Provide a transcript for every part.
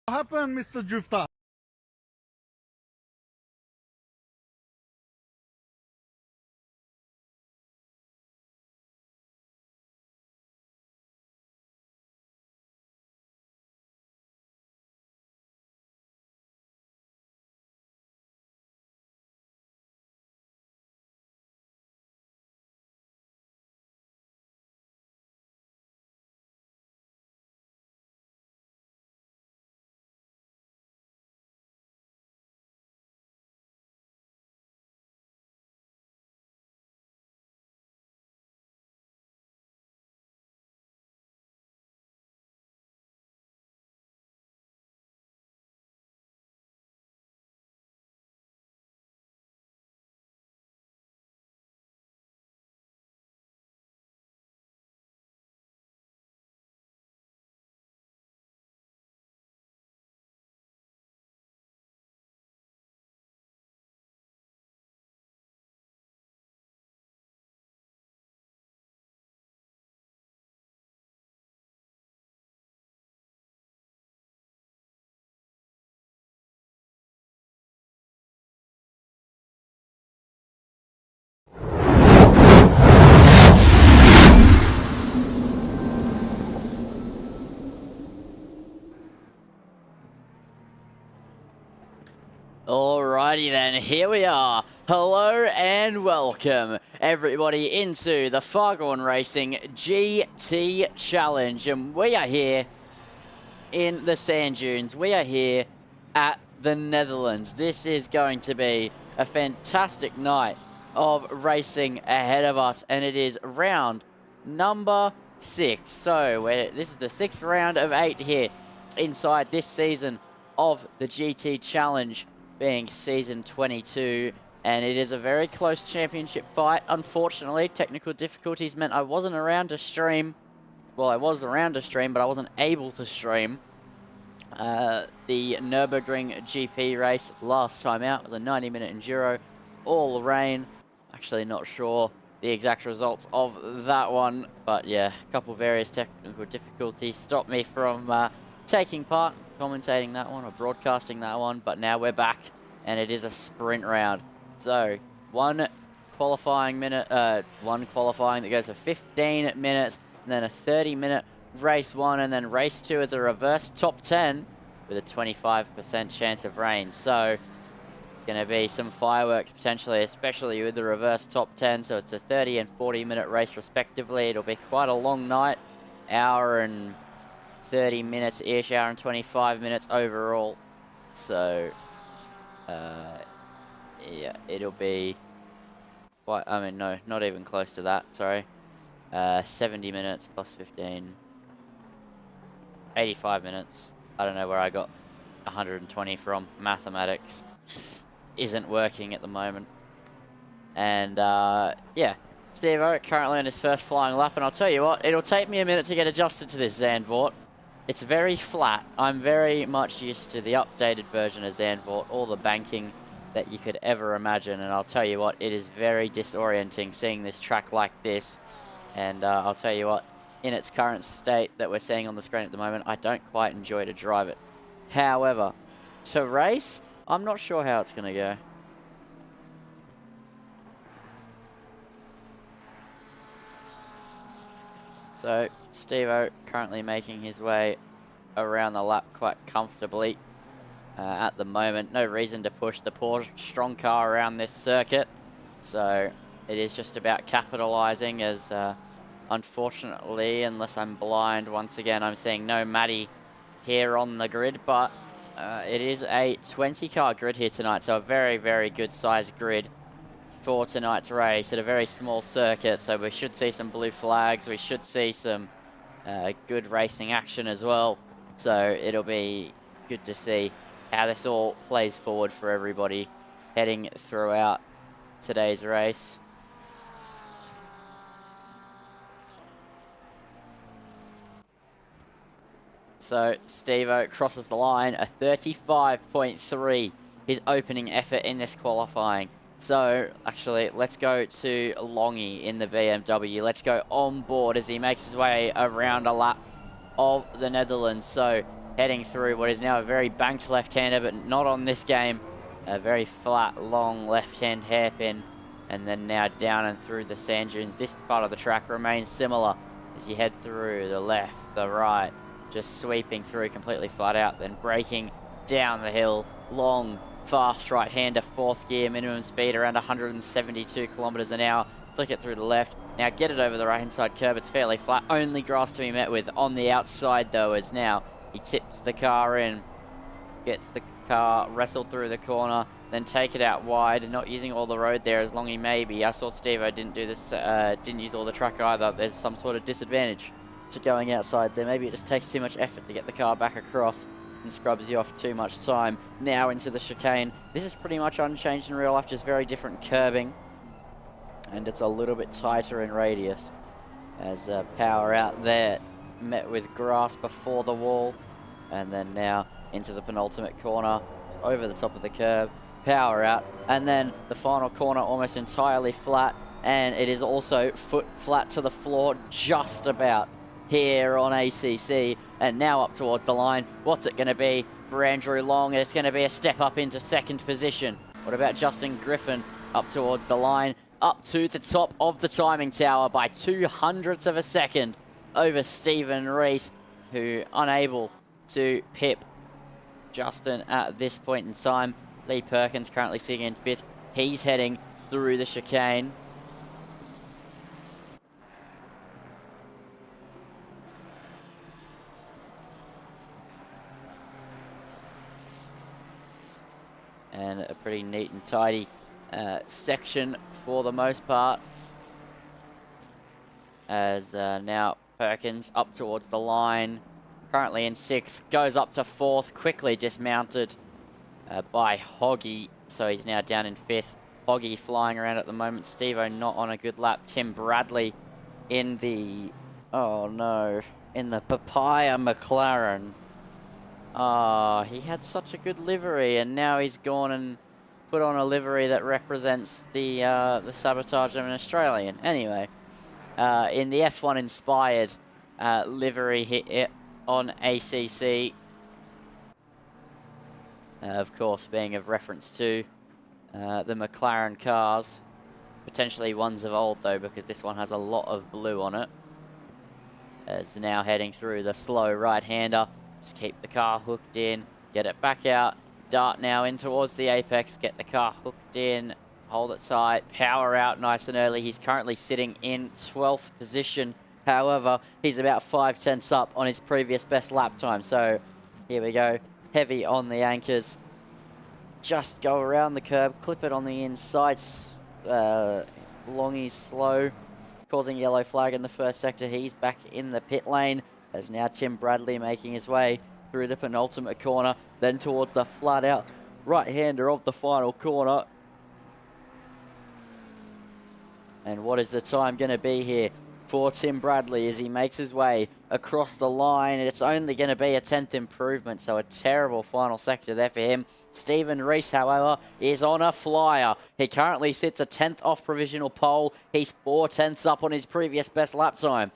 What happened, Mr. Drifter? Alrighty then, here we are. Hello and welcome everybody into the Fargone Racing GT Challenge, and we are here in the sand dunes. We are here at the Netherlands. This is going to be a fantastic night of racing ahead of us, and it is round number 6. So this is the 6th round of 8 here inside this season of the GT Challenge, being season 22, and it is a very close championship fight. Unfortunately, technical difficulties meant I wasn't around to stream. Well, I was around to stream, but I wasn't able to stream the Nürburgring GP race last time out. It was a 90-minute enduro, all rain. Actually not sure the exact results of that one, but yeah, a couple various technical difficulties stopped me from taking part, commentating that one or broadcasting that one, but now we're back and it is a sprint round. So one qualifying that goes for 15 minutes, and then a 30-minute race 1, and then race 2 is a reverse top 10 with a 25% chance of rain. So it's going to be some fireworks potentially, especially with the reverse top 10. So it's a 30 and 40-minute race respectively. It'll be quite a long night, hour and 30 minutes-ish, hour and 25 minutes overall. So, yeah, it'll be quite, I mean, no, not even close to that, sorry. 70 minutes plus 15, 85 minutes. I don't know where I got 120 from. Mathematics isn't working at the moment. And, yeah. Steve-O currently on his first flying lap, and I'll tell you what, it'll take me a minute to get adjusted to this Zandvoort. It's very flat. I'm very much used to the updated version of Zandvoort, all the banking that you could ever imagine, and I'll tell you what, it is very disorienting seeing this track like this. And I'll tell you what, in its current state that we're seeing on the screen at the moment, I don't quite enjoy to drive it. However, to race, I'm not sure how it's going to go. So, Steve-O currently making his way around the lap quite comfortably at the moment. No reason to push the poor strong car around this circuit. So, it is just about capitalizing as, unfortunately, unless I'm blind, once again, I'm seeing no Matty here on the grid. But it is a 20-car grid here tonight, so a very, very good sized grid for tonight's race at a very small circuit. So we should see some blue flags. We should see some good racing action as well. So it'll be good to see how this all plays forward for everybody heading throughout today's race. So Steve-O crosses the line, a 35.3, his opening effort in this qualifying. So, actually, let's go to Longy in the BMW. Let's go on board as he makes his way around a lap of the Netherlands. So, heading through what is now a very banked left-hander, but not on this game. A very flat, long left-hand hairpin, and then now down and through the sand dunes. This part of the track remains similar as you head through the left, the right, just sweeping through completely flat out, then braking down the hill. Long, fast right-hander, fourth gear, minimum speed around 172 kilometers an hour. Flick it through the left. Now get it over the right-hand side curb. It's fairly flat. Only grass to be met with on the outside, though, as now he tips the car in. Gets the car wrestled through the corner, then take it out wide. Not using all the road there as long he may be. I saw Steve-O didn't do this, didn't use all the track either. There's some sort of disadvantage to going outside there. Maybe it just takes too much effort to get the car back across and scrubs you off too much time. Now into the chicane. This is pretty much unchanged in real life, just very different curbing. And it's a little bit tighter in radius. As power out there, met with grass before the wall. And then now into the penultimate corner, over the top of the curb, power out. And then the final corner almost entirely flat. And it is also foot flat to the floor, just about here on ACC. And now up towards the line. What's it going to be for Andrew Long? It's going to be a step up into second position. What about Justin Griffin up towards the line? Up to the top of the timing tower by 200ths of a second over Stephen Rees, who unable to pip Justin at this point in time. Lee Perkins currently sitting in fifth. He's heading through the chicane. And a pretty neat and tidy section for the most part. As now Perkins up towards the line, currently in sixth, goes up to fourth, quickly dismounted by Hoggy, so he's now down in fifth. Hoggy flying around at the moment. Steve-O not on a good lap. Tim Bradley in the, oh no, in the Papaya McLaren. Oh, he had such a good livery, and now he's gone and put on a livery that represents the sabotage of an Australian. Anyway, in the F1 inspired livery hit on ACC, of course being of reference to the McLaren cars, potentially ones of old though, because this one has a lot of blue on it. As now heading through the slow right-hander, just keep the car hooked in, get it back out. Dart now in towards the apex, get the car hooked in, hold it tight, power out nice and early. He's currently sitting in 12th position. However, he's about 5/10ths up on his previous best lap time. So here we go, heavy on the anchors. Just go around the curb, clip it on the inside. Longy's slow, causing yellow flag in the first sector. He's back in the pit lane. As now Tim Bradley making his way through the penultimate corner, then towards the flat out right-hander of the final corner. And what is the time going to be here for Tim Bradley as he makes his way across the line? It's only going to be a 10th improvement, so a terrible final sector there for him. Stephen Rees, however, is on a flyer. He currently sits a 10th off provisional pole. He's 4/10ths up on his previous best lap time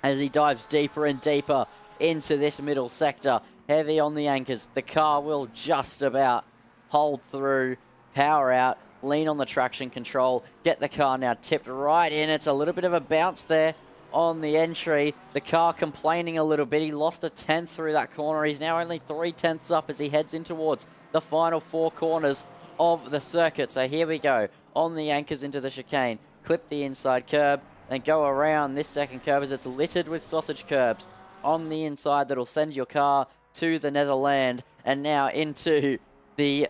as he dives deeper and deeper into this middle sector. Heavy on the anchors. The car will just about hold through, power out, lean on the traction control, get the car now tipped right in. It's a little bit of a bounce there on the entry. The car complaining a little bit. He lost a 10th through that corner. He's now only 3/10ths up as he heads in towards the final four corners of the circuit. So here we go, on the anchors into the chicane. Clip the inside curb, then go around this second curb as it's littered with sausage curbs on the inside that'll send your car to the Netherland. And now into the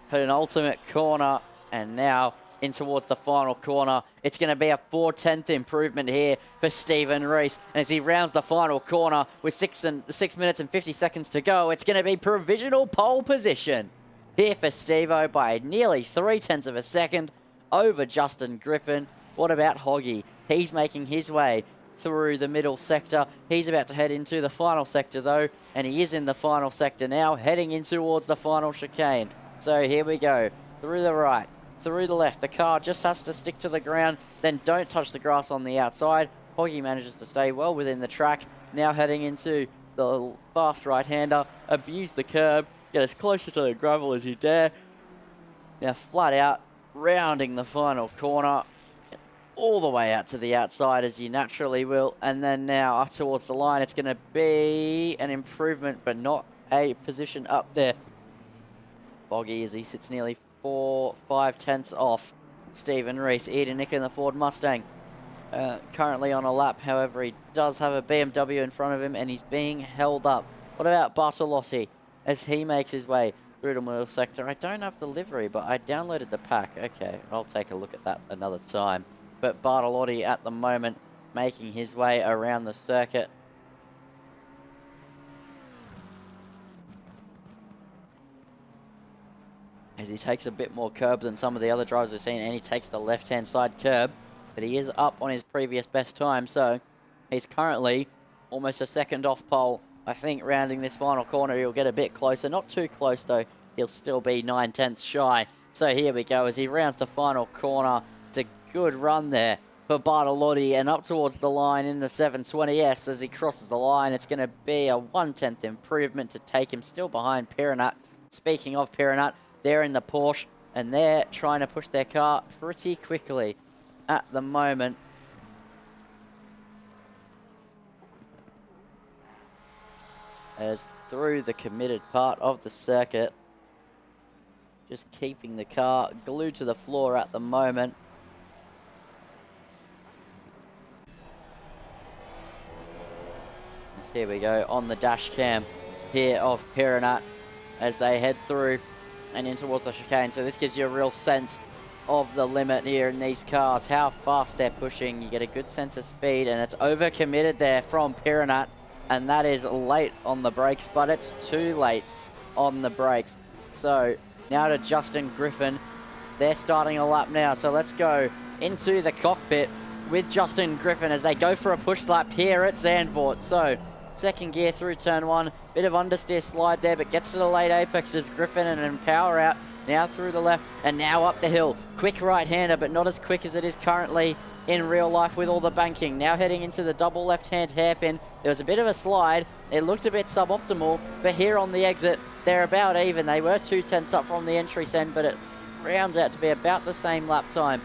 penultimate corner, and now in towards the final corner. It's going to be a 4/10th improvement here for Stephen Rees. And as he rounds the final corner with 6 minutes and 50 seconds to go, it's going to be provisional pole position here for Steve-O by nearly 3/10ths of a second over Justin Griffin. What about Hoggy? He's making his way through the middle sector. He's about to head into the final sector though, and he is in the final sector now, heading in towards the final chicane. So here we go, through the right, through the left. The car just has to stick to the ground, then don't touch the grass on the outside. Hoggy manages to stay well within the track, now heading into the fast right-hander, abuse the curb, get as close to the gravel as you dare. Now flat out, rounding the final corner, all the way out to the outside as you naturally will, and then now up towards the line. It's going to be an improvement, but not a position up there. Boggy as he sits nearly 4-5 tenths off Stephen Reese. Eden Nick in the Ford Mustang. Currently on a lap, however, he does have a BMW in front of him and he's being held up. What about Bartolotti as he makes his way through the middle sector? I don't have the livery, but I downloaded the pack. Okay, I'll take a look at that another time. But Bartolotti at the moment making his way around the circuit. As he takes a bit more curb than some of the other drivers we've seen, and he takes the left-hand side curb. But he is up on his previous best time, so he's currently almost a second off pole. I think rounding this final corner, he'll get a bit closer. Not too close, though. He'll still be 9 tenths shy. So here we go as he rounds the final corner. It's a good run there for Bartolotti, and up towards the line in the 720S as he crosses the line. It's going to be a 1/10 improvement to take him still behind Piranat. Speaking of Piranat, they're in the Porsche, and they're trying to push their car pretty quickly at the moment. As through the committed part of the circuit, just keeping the car glued to the floor at the moment. Here we go on the dash cam here of Piranat as they head through and in towards the chicane. So this gives you a real sense of the limit here in these cars, how fast they're pushing. You get a good sense of speed, and it's over-committed there from Piranat, and that is late on the brakes, but it's too late on the brakes. So now to Justin Griffin. They're starting a lap now, so let's go into the cockpit with Justin Griffin as they go for a push lap here at Zandvoort. So second gear through turn 1, bit of understeer slide there, but gets to the late apex as Griffin, and then power out. Now through the left, and now up the hill. Quick right-hander, but not as quick as it is currently in real life with all the banking. Now heading into the double left-hand hairpin. There was a bit of a slide. It looked a bit suboptimal, but here on the exit, they're about even. They were 2 tenths up from the entry send, but it rounds out to be about the same lap time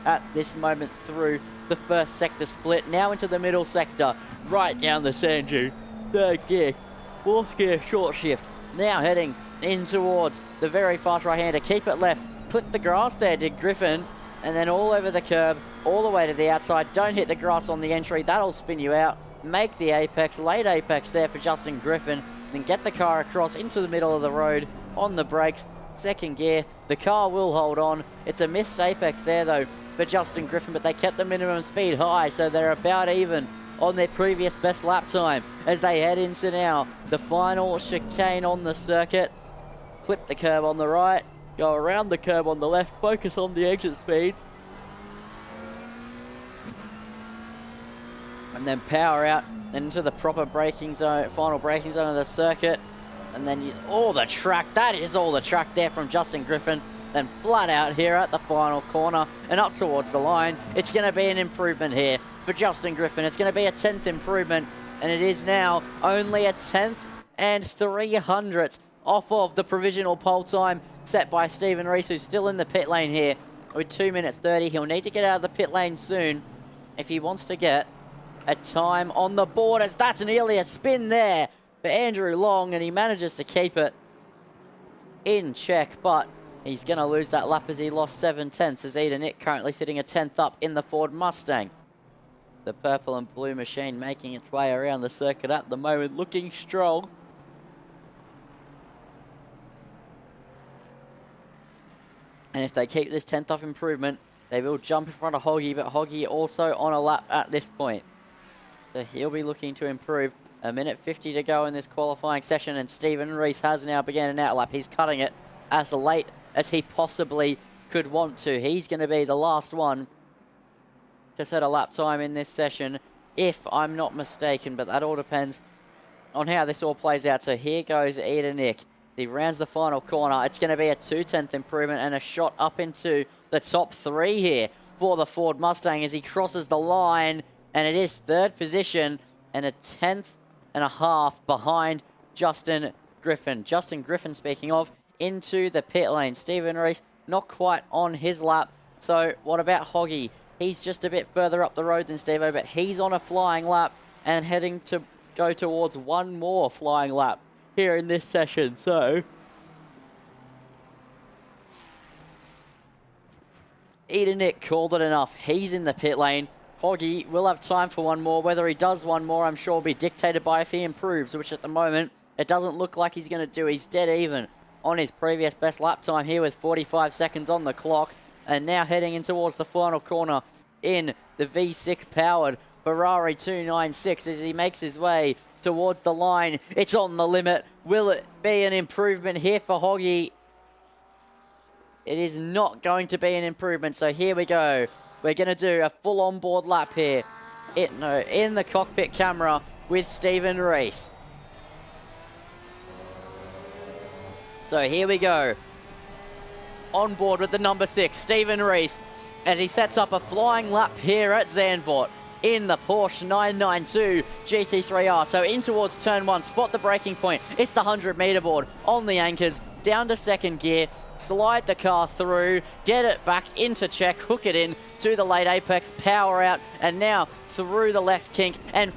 at this moment through the first sector split. Now into the middle sector, right down the sand dune. Third gear, fourth gear, short shift. Now heading in towards the very fast right-hander. Keep it left. Clip the grass there, did Griffin. And then all over the curb, all the way to the outside. Don't hit the grass on the entry. That'll spin you out. Make the apex. Late apex there for Justin Griffin. Then get the car across into the middle of the road on the brakes. Second gear. The car will hold on. It's a missed apex there, though, for Justin Griffin. But they kept the minimum speed high, so they're about even on their previous best lap time as they head into now the final chicane on the circuit. Clip the curb on the right, go around the curb on the left, focus on the exit speed, and then power out into the proper braking zone, final braking zone of the circuit, and then use all the track. That is all the track there from Justin Griffin. Then flat out here at the final corner and up towards the line. It's going to be an improvement here for Justin Griffin. It's going to be a 10th improvement, and it is now only a 10th and 300th off of the provisional pole time set by Stephen Reese, who's still in the pit lane here with 2 minutes 30. He'll need to get out of the pit lane soon if he wants to get a time on the board, as that's nearly a spin there for Andrew Long, and he manages to keep it in check, but he's going to lose that lap as he lost 7 tenths, as Eden Nick currently sitting a 10th up in the Ford Mustang. The purple and blue machine making its way around the circuit at the moment, looking strong. And if they keep this 10th off improvement, they will jump in front of Hoggy, but Hoggy also on a lap at this point. So he'll be looking to improve. 1:50 to go in this qualifying session, and Stephen Reese has now begun an outlap. He's cutting it as late as he possibly could want to. He's going to be the last one to set a lap time in this session, if I'm not mistaken, but that all depends on how this all plays out. So here goes Eden Nick. He rounds the final corner. It's going to be a 2/10 improvement and a shot up into the top 3 here for the Ford Mustang as he crosses the line, and it is third position and a 10th and a half behind Justin Griffin. Justin Griffin, speaking of, into the pit lane. Stephen Reese not quite on his lap. So what about Hoggy? He's just a bit further up the road than Steve-O, but he's on a flying lap and heading to go towards one more flying lap here in this session. So Nick called it enough. He's in the pit lane. Hoggy will have time for one more. Whether he does one more, I'm sure will be dictated by if he improves, which at the moment, it doesn't look like he's going to do. He's dead even on his previous best lap time here with 45 seconds on the clock. And now heading in towards the final corner in the V6 powered Ferrari 296 as he makes his way towards the line. It's on the limit. Will it be an improvement here for Hoggy? It is not going to be an improvement, so here we go. We're going to do a full onboard lap here in the cockpit camera with Stephen Reese. So here we go. On board with the number 6, Stephen Reese, as he sets up a flying lap here at Zandvoort in the Porsche 992 GT3R. So in towards turn 1, spot the braking point. It's the 100-meter board on the anchors, down to second gear, slide the car through, get it back into check, hook it in to the late apex, power out, and now through the left kink and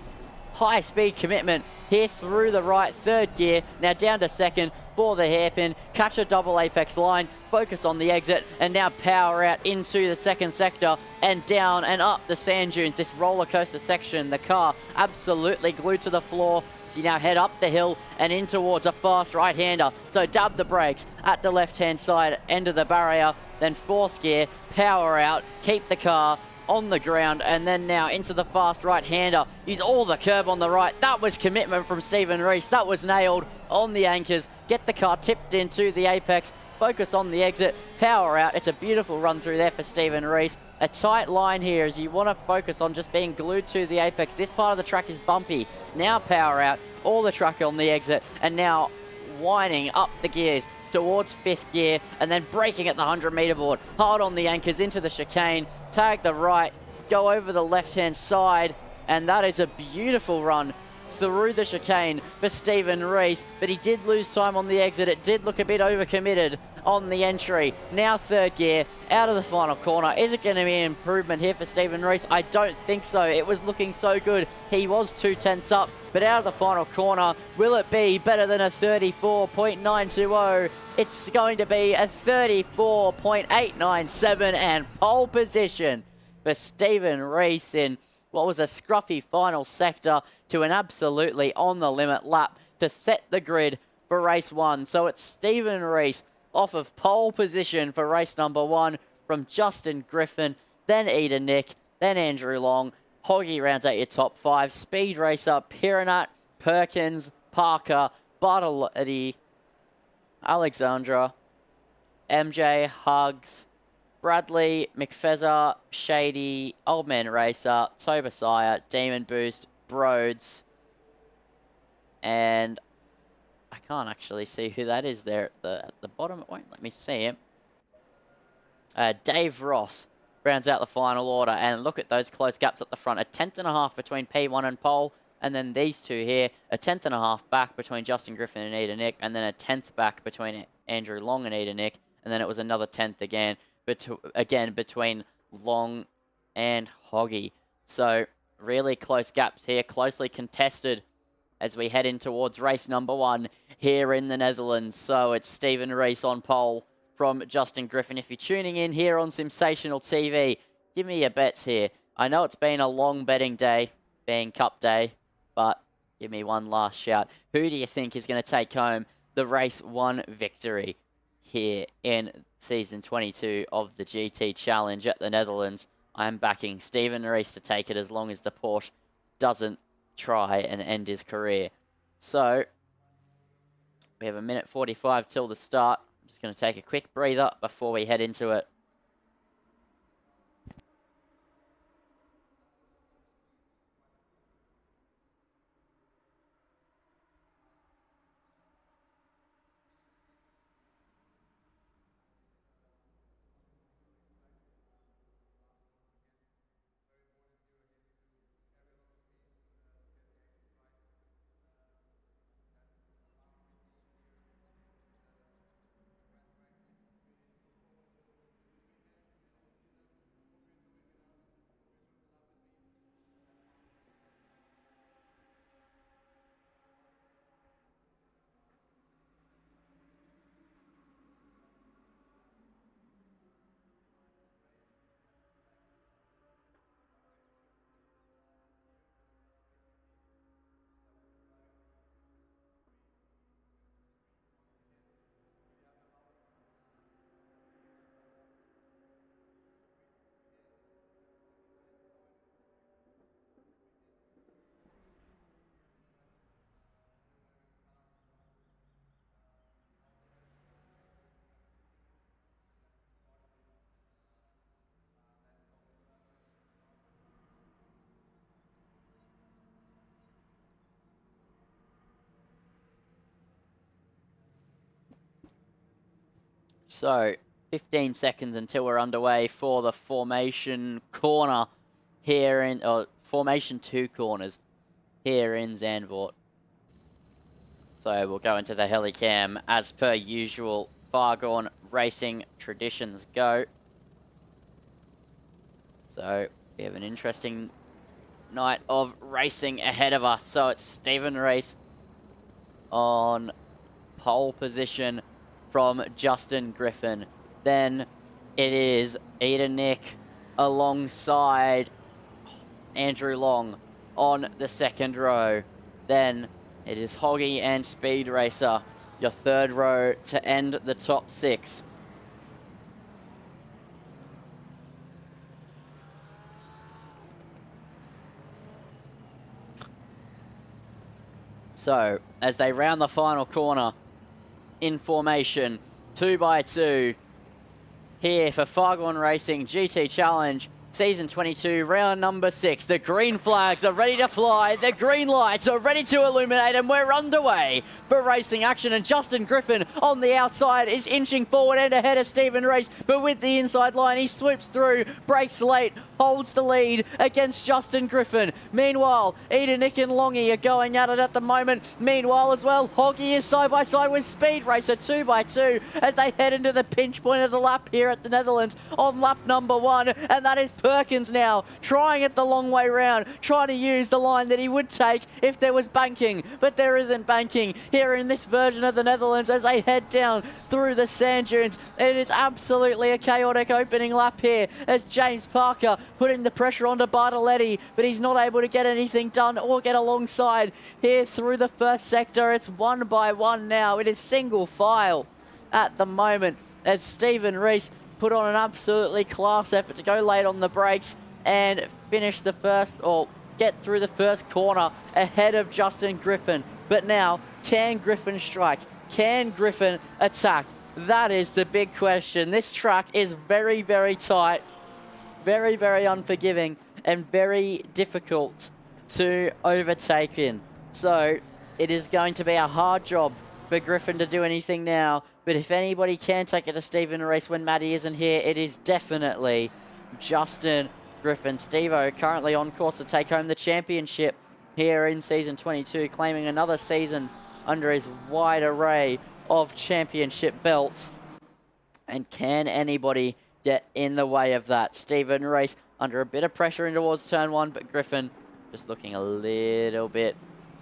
high speed commitment here through the right third gear. Now down to second for the hairpin, catch a double apex line, focus on the exit, and now power out into the second sector and down and up the sand dunes. This roller coaster section, the car absolutely glued to the floor. So you now head up the hill and in towards a fast right-hander. So dab the brakes at the left-hand side, end of the barrier, then fourth gear, power out, keep the car on the ground, and then now into the fast right-hander. Use all the curb on the right. That was commitment from Stephen Reese. That was nailed on the anchors. Get the car tipped into the apex. Focus on the exit. Power out. It's a beautiful run through there for Stephen Reese. A tight line here as you want to focus on just being glued to the apex. This part of the track is bumpy. Now power out. All the track on the exit. And now winding up the gears towards fifth gear and then braking at the 100-meter board. Hard on the anchors into the chicane. Tag the right. Go over the left-hand side. And that is a beautiful run through the chicane for Stephen Reese, but he did lose time on the exit. It did look a bit overcommitted on the entry. Now third gear, out of the final corner. Is it going to be an improvement here for Stephen Reese? I don't think so. It was looking so good. He was 2/10 up, but out of the final corner, will it be better than a 34.920? It's going to be a 34.897 and pole position for Stephen Reese in what was a scruffy final sector to an absolutely on-the-limit lap to set the grid for race 1. So it's Stephen Reese off of pole position for race number 1 from Justin Griffin, then Nick, then Andrew Long. Hoggy rounds out your top 5. Speed Racer, Piranat, Perkins, Parker, Bartolotti, Alexandra, MJ, Hugs, Bradley, McFezzer, Shady, Old Man Racer, Tobasiah, Demon Boost, Broads, and I can't actually see who that is there at the bottom. It won't let me see him. Dave Ross rounds out the final order, and look at those close gaps at the front. A 10.5 between P1 and Pole, and then these two here. A 10.5 back between Justin Griffin and Eda Nick, and then a 10th back between Andrew Long and Eda Nick, and then it was another 10th again. Again between Long and Hoggy. So really close gaps here, closely contested as we head in towards race number 1 here in the Netherlands. So it's Stephen Reese on pole from Justin Griffin. If you're tuning in here on Sensational TV, give me your bets here. I know it's been a long betting day, being Cup Day, but give me one last shout. Who do you think is going to take home the race 1 victory here in season 22 of the GT Challenge at the Netherlands? I'm backing Stephen Reese to take it as long as the Porsche doesn't try and end his career. So we have a minute 45 till the start. I'm just going to take a quick breather before we head into it. So, 15 seconds until we're underway for the formation corner here in, or formation 2 corners here in Zandvoort. So we'll go into the helicam as per usual. Fargone racing traditions go. So we have an interesting night of racing ahead of us. So it's Stephen Rees on pole position from Justin Griffin. Then it is Eda Nick alongside Andrew Long on the second row. Then it is Hoggy and Speed Racer, your third row to end the top 6. So, as they round the final corner in formation, 2x2, here for Fargone Racing GT Challenge, Season 22, round number 6. The green flags are ready to fly. The green lights are ready to illuminate, and we're underway for racing action. And Justin Griffin on the outside is inching forward and ahead of Stephen Rees, but with the inside line, he swoops through, breaks late, holds the lead against Justin Griffin. Meanwhile, Eda, Nick and Longy are going at it at the moment. Meanwhile as well, Hoggy is side by side with Speed Racer 2x2 as they head into the pinch point of the lap here at the Netherlands on lap number 1, and that is Perkins now, trying it the long way round, trying to use the line that he would take if there was banking, but there isn't banking here in this version of the Netherlands as they head down through the sand dunes. It is absolutely a chaotic opening lap here as James Parker putting the pressure onto Bartoletti, but he's not able to get anything done or get alongside here through the first sector. It's 1 by 1 now. It is single file at the moment as Stephen Rees put on an absolutely class effort to go late on the brakes and finish the first, or get through the first corner ahead of Justin Griffin. But now, can Griffin strike? Can Griffin attack? That is the big question. This track is very, very tight, very, very unforgiving, and very difficult to overtake in. So it is going to be a hard job for Griffin to do anything now. But if anybody can take it to Stephen Rees when Matty isn't here, it is definitely Justin Griffin. Steve-O currently on course to take home the championship here in Season 22, claiming another season under his wide array of championship belts. And can anybody get in the way of that? Stephen Rees under a bit of pressure in towards turn 1, but Griffin just looking a little bit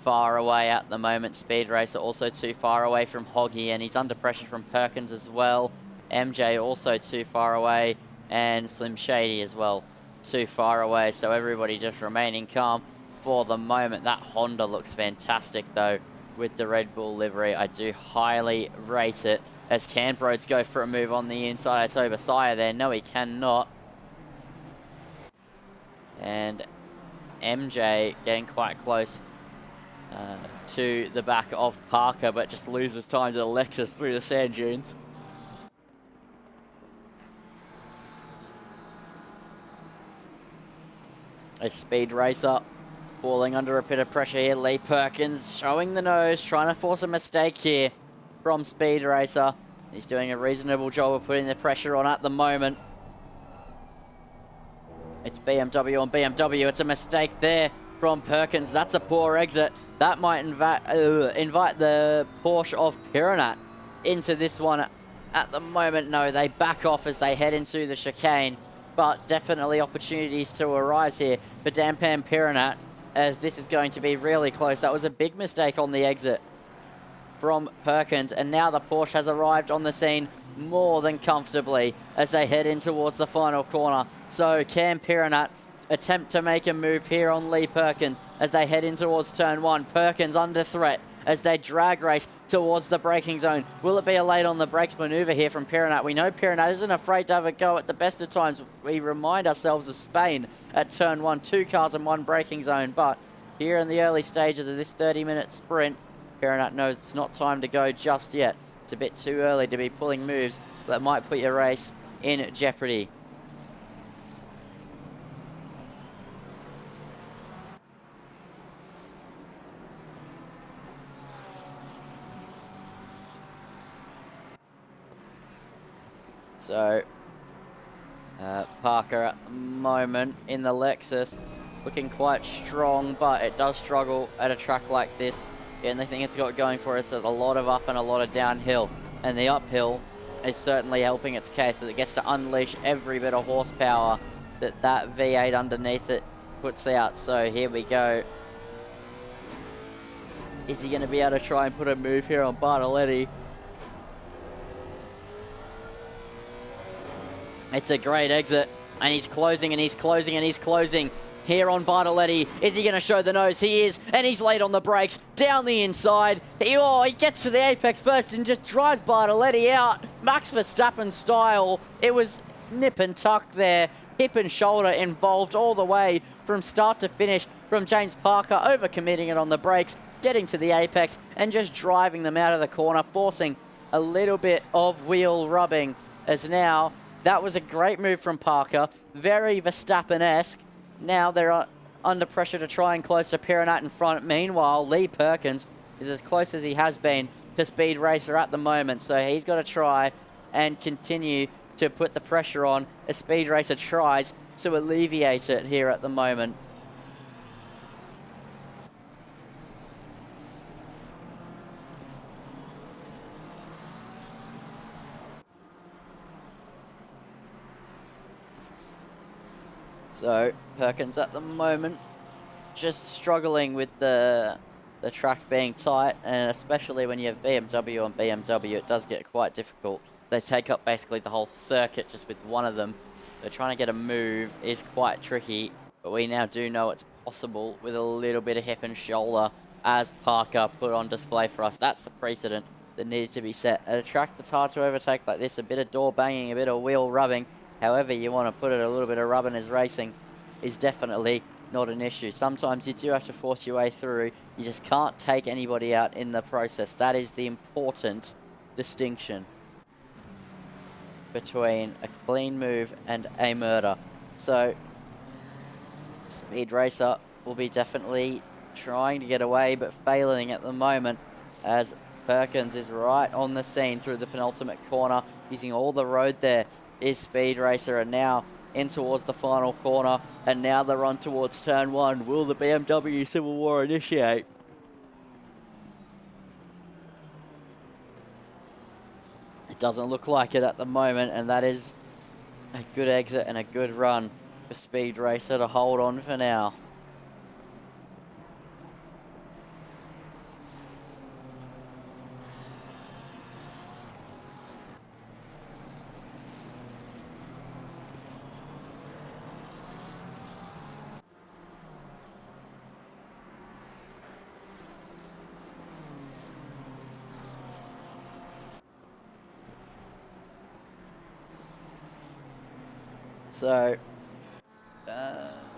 far away at the moment. Speed Racer also too far away from Hoggy, and he's under pressure from Perkins as well. MJ also too far away, and Slim Shady as well too far away. So everybody just remaining calm for the moment. That Honda looks fantastic though with the Red Bull livery. I do highly rate it. As Canbrodes go for a move on the inside, it's Obasiah there. No, he cannot. And MJ getting quite close to the back of Parker, but just loses time to the Lexus through the sand dunes. A Speed Racer falling under a bit of pressure here. Lee Perkins showing the nose, trying to force a mistake here from Speed Racer. He's doing a reasonable job of putting the pressure on at the moment. It's BMW on BMW. It's a mistake there from Perkins. That's a poor exit. That might invite the Porsche of Piranat into this one at the moment. No, they back off as they head into the chicane, but definitely opportunities to arise here for Dampan Piranat, as this is going to be really close. That was a big mistake on the exit from Perkins, and now the Porsche has arrived on the scene more than comfortably as they head in towards the final corner. So can Piranat attempt to make a move here on Lee Perkins as they head in towards turn 1? Perkins under threat as they drag race towards the braking zone. Will it be a late on the brakes maneuver here from Piranat? We know Piranat isn't afraid to have a go at the best of times. We remind ourselves of Spain at turn 1, 2 cars in 1 braking zone, but here in the early stages of this 30-minute sprint, Piranat knows it's not time to go just yet. It's a bit too early to be pulling moves that might put your race in jeopardy. So, Parker at the moment in the Lexus, looking quite strong, but it does struggle at a track like this. And the thing it's got going for it is a lot of up and a lot of downhill. And the uphill is certainly helping its case, as it gets to unleash every bit of horsepower that V8 underneath it puts out. So here we go. Is he going to be able to try and put a move here on Bartoletti? It's a great exit, and he's closing, and he's closing, and he's closing here on Bartoletti. Is he going to show the nose? He is, and he's late on the brakes, down the inside. He gets to the apex first and just drives Bartoletti out. Max Verstappen style. It was nip and tuck there, hip and shoulder involved all the way from start to finish from James Parker, overcommitting it on the brakes, getting to the apex, and just driving them out of the corner, forcing a little bit of wheel rubbing. As now, that was a great move from Parker, very Verstappen-esque. Now they're under pressure to try and close to Piranat in front. Meanwhile, Lee Perkins is as close as he has been to Speed Racer at the moment, so he's got to try and continue to put the pressure on as Speed Racer tries to alleviate it here at the moment. So, Perkins at the moment just struggling with the track being tight, and especially when you have BMW on BMW, it does get quite difficult. They take up basically the whole circuit just with one of them. So trying to get a move is quite tricky, but we now do know it's possible with a little bit of hip and shoulder, as Parker put on display for us. That's the precedent that needed to be set. At a track that's hard to overtake like this, a bit of door banging, a bit of wheel rubbing, however you want to put it, a little bit of rubbing is racing is definitely not an issue. Sometimes you do have to force your way through. You just can't take anybody out in the process. That is the important distinction between a clean move and a murder. So, Speed Racer will be definitely trying to get away, but failing at the moment, as Perkins is right on the scene through the penultimate corner, using all the road there is Speed Racer, and now in towards the final corner, and now the run towards turn one. Will the BMW Civil War initiate? It doesn't look like it at the moment, and that is a good exit and a good run for Speed Racer to hold on for now. So,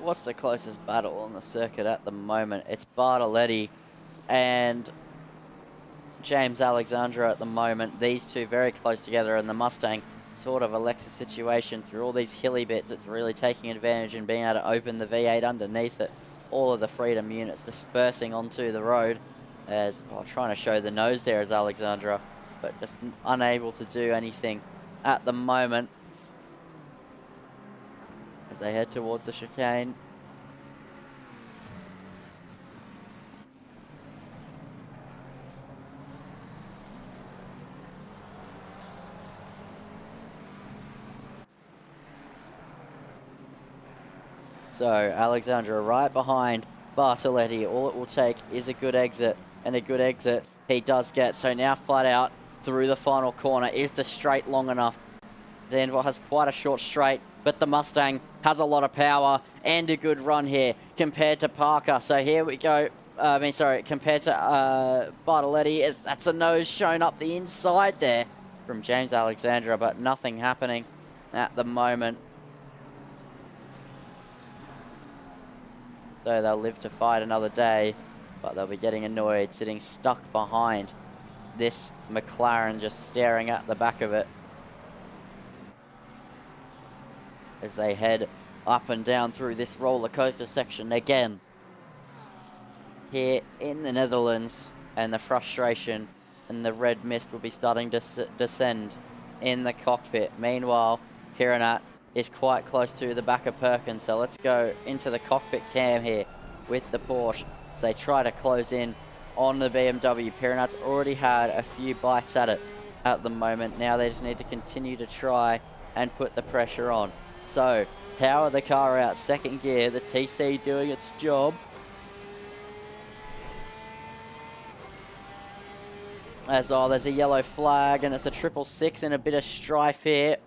what's the closest battle on the circuit at the moment? It's Bartoletti and James Alexandra at the moment. These two very close together, and the Mustang sort of a Lexus situation through all these hilly bits. It's really taking advantage and being able to open the V8 underneath it. All of the Freedom units dispersing onto the road, as trying to show the nose there as Alexandra, but just unable to do anything at the moment as they head towards the chicane. So, Alexandra right behind Bartoletti. All it will take is a good exit, and a good exit he does get. So now flat out through the final corner. Is the straight long enough? Zandvoort has quite a short straight, but the Mustang has a lot of power and a good run here compared to Parker. So here we go. Compared to Bartoletti, that's a nose shown up the inside there from James Alexandra, but nothing happening at the moment. So they'll live to fight another day, but they'll be getting annoyed, sitting stuck behind this McLaren, just staring at the back of it as they head up and down through this roller coaster section again here in the Netherlands, and the frustration and the red mist will be starting to descend in the cockpit. Meanwhile, Kiranat is quite close to the back of Perkins, so let's go into the cockpit cam here with the Porsche as they try to close in on the BMW. Kiranat's already had a few bites at it at the moment. Now they just need to continue to try and put the pressure on. So, power the car out, second gear, the TC doing its job. As there's a yellow flag, and it's a 666 and a bit of strife here.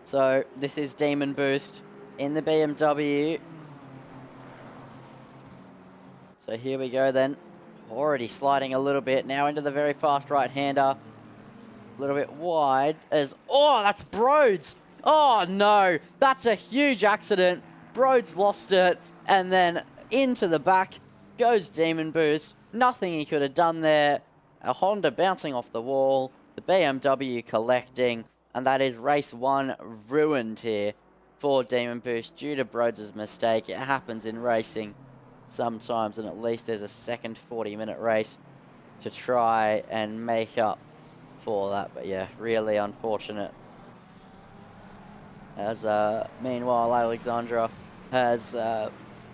So this is Demon Boost in the BMW. So here we go then. Already sliding a little bit. Now into the very fast right-hander. A little bit wide as... Oh, that's Broads! Oh, no! That's a huge accident. Broads lost it. And then into the back goes Demon Boost. Nothing he could have done there. A Honda bouncing off the wall. The BMW collecting. And that is race 1 ruined here for Demon Boost due to Broads' mistake. It happens in racing sometimes, and at least there's a second 40-minute race to try and make up for that. But yeah, really unfortunate. As meanwhile, Alexandra has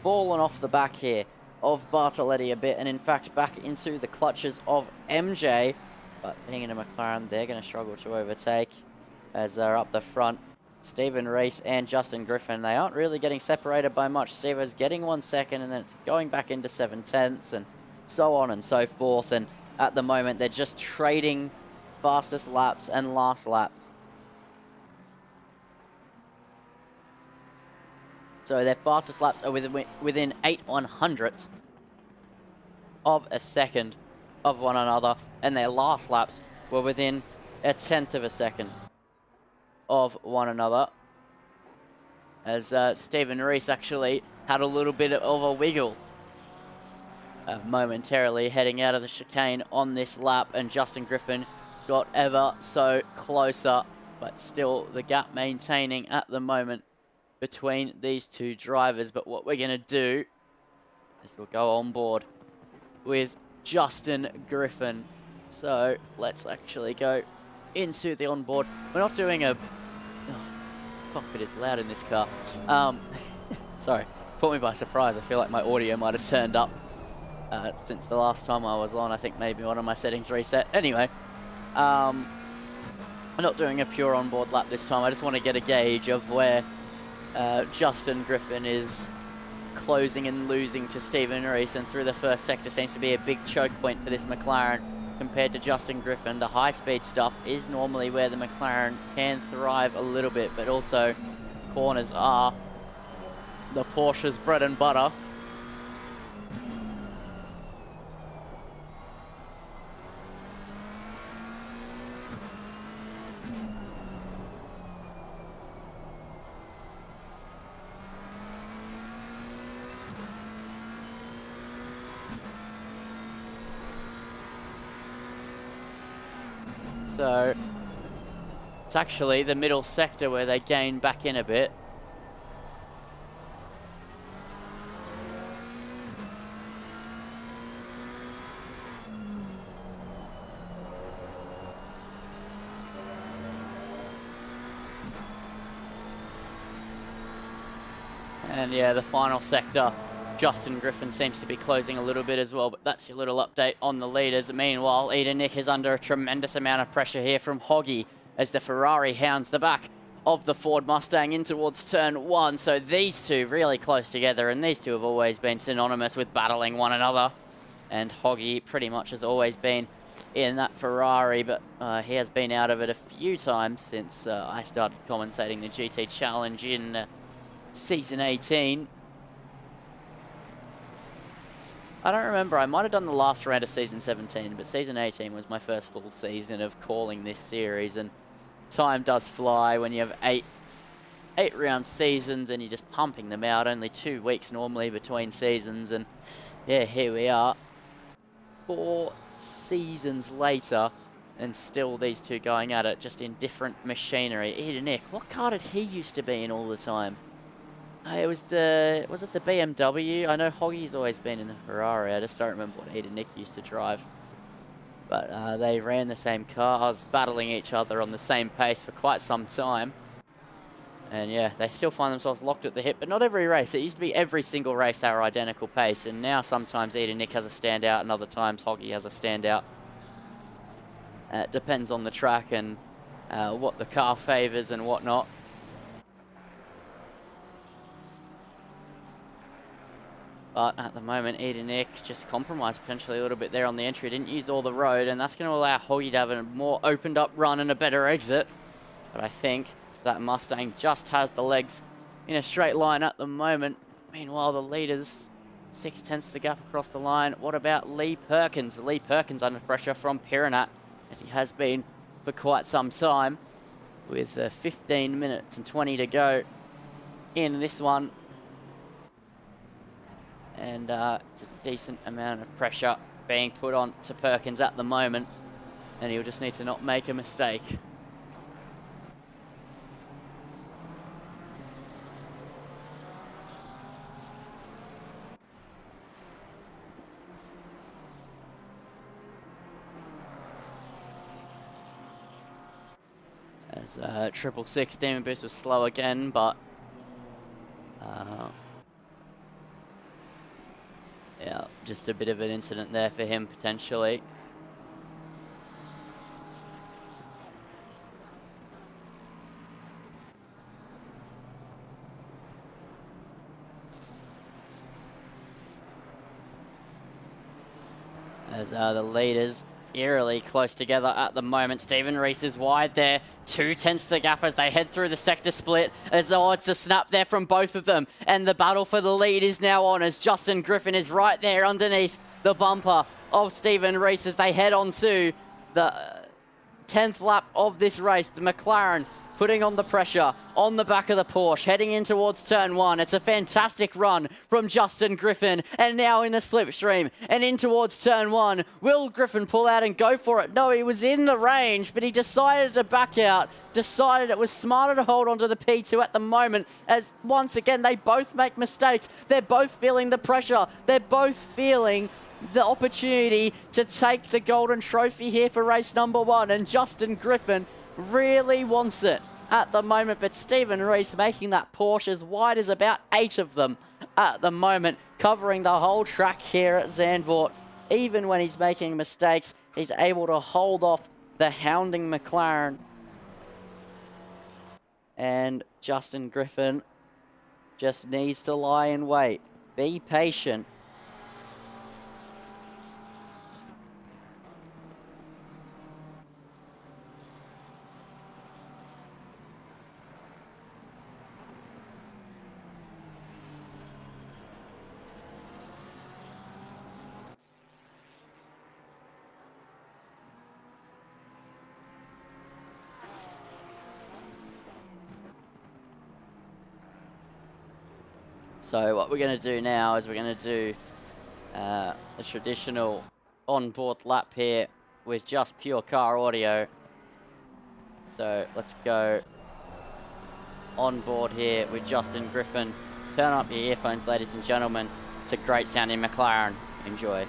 fallen off the back here of Bartoletti a bit, and in fact back into the clutches of MJ. But being in a McLaren, they're going to struggle to overtake as they're up the front. Stephen Reese and Justin Griffin, they aren't really getting separated by much. Steve is getting 1 second, and then it's going back into 7/10, and so on and so forth. And at the moment, they're just trading fastest laps and last laps. So their fastest laps are within 8/100ths of a second of one another, and their last laps were within 1/10 of a second of one another. As Stephen Reese actually had a little bit of a wiggle momentarily heading out of the chicane on this lap, and Justin Griffin got ever so closer, but still the gap maintaining at the moment between these two drivers. But what we're going to do is we'll go on board with Justin Griffin. So let's actually go into the onboard. We're not doing a... Oh, cockpit is loud in this car. Sorry, caught me by surprise. I feel like my audio might have turned up since the last time I was on. I think maybe one of my settings reset. Anyway, I'm not doing a pure onboard lap this time. I just want to get a gauge of where Justin Griffin is closing and losing to Stephen Reese, and through the first sector seems to be a big choke point for this McLaren compared to Justin Griffin. The high-speed stuff is normally where the McLaren can thrive a little bit, but also corners are the Porsche's bread and butter. So it's actually the middle sector where they gain back in a bit. And yeah, the final sector, Justin Griffin seems to be closing a little bit as well, but that's your little update on the leaders. Meanwhile, Eden Nick is under a tremendous amount of pressure here from Hoggy as the Ferrari hounds the back of the Ford Mustang in towards turn 1. So these two really close together, and these two have always been synonymous with battling one another. And Hoggy pretty much has always been in that Ferrari, but he has been out of it a few times since I started commentating the GT Challenge in Season 18. I don't remember, I might have done the last round of Season 17, but Season 18 was my first full season of calling this series, and time does fly when you have eight round seasons and you're just pumping them out, only 2 weeks normally between seasons, and yeah, here we are, 4 seasons later, and still these two going at it, just in different machinery. Eden Nick, what car did he used to be in all the time? It was was it the BMW? I know Hoggy's always been in the Ferrari. I just don't remember what Eden Nick used to drive. But they ran the same cars, battling each other on the same pace for quite some time. And yeah, they still find themselves locked at the hip, but not every race. It used to be every single race they were identical pace, and now sometimes either Nick has a standout and other times Hoggy has a standout. It depends on the track and what the car favors and whatnot. But at the moment, Eden Nick just compromised potentially a little bit there on the entry. Didn't use all the road, and that's going to allow Hoggy to have a more opened up run and a better exit. But I think that Mustang just has the legs in a straight line at the moment. Meanwhile, the leaders, 6/10 the gap across the line. What about Lee Perkins? Lee Perkins under pressure from Piranat, as he has been for quite some time, with 15 minutes and 20 to go in this one. And it's a decent amount of pressure being put on to Perkins at the moment, and he'll just need to not make a mistake. As 666 Demon Boost was slow again, but yeah, just a bit of an incident there for him potentially. As the leaders eerily close together at the moment. Stephen Reese is wide there. 2/10 the gap as they head through the sector split. As it's a snap there from both of them. And the battle for the lead is now on as Justin Griffin is right there underneath the bumper of Stephen Reese as they head on to the 10th lap of this race. The McLaren putting on the pressure on the back of the Porsche, heading in towards turn one. It's a fantastic run from Justin Griffin, and now in the slipstream and in towards turn one. Will Griffin pull out and go for it? No, he was in the range, but he decided to back out, decided it was smarter to hold on to the P2 at the moment, as once again, they both make mistakes. They're both feeling the pressure. They're both feeling the opportunity to take the golden trophy here for race number one, and Justin Griffin really wants it at the moment, but Stephen Reese making that Porsche as wide as about 8 of them at the moment, covering the whole track here at Zandvoort. Even when he's making mistakes, he's able to hold off the hounding McLaren. And Justin Griffin just needs to lie in wait. Be patient. So what we're going to do now is we're going to do a traditional onboard lap here with just pure car audio. So let's go on board here with Justin Griffin. Turn up your earphones, ladies and gentlemen. It's a great sounding McLaren. Enjoy.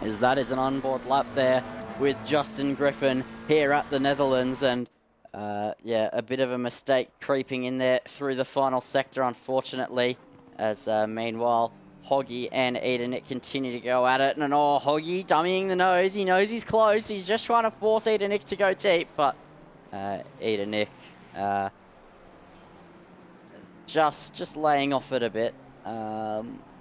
as that is an onboard lap there with Justin Griffin here at the Netherlands. And yeah, a bit of a mistake creeping in there through the final sector, unfortunately, as meanwhile Hoggy and Edenick continue to go at it. And Hoggy dummying the nose. He knows he's close. He's just trying to force Edenick to go deep, but Edenick just laying off it a bit.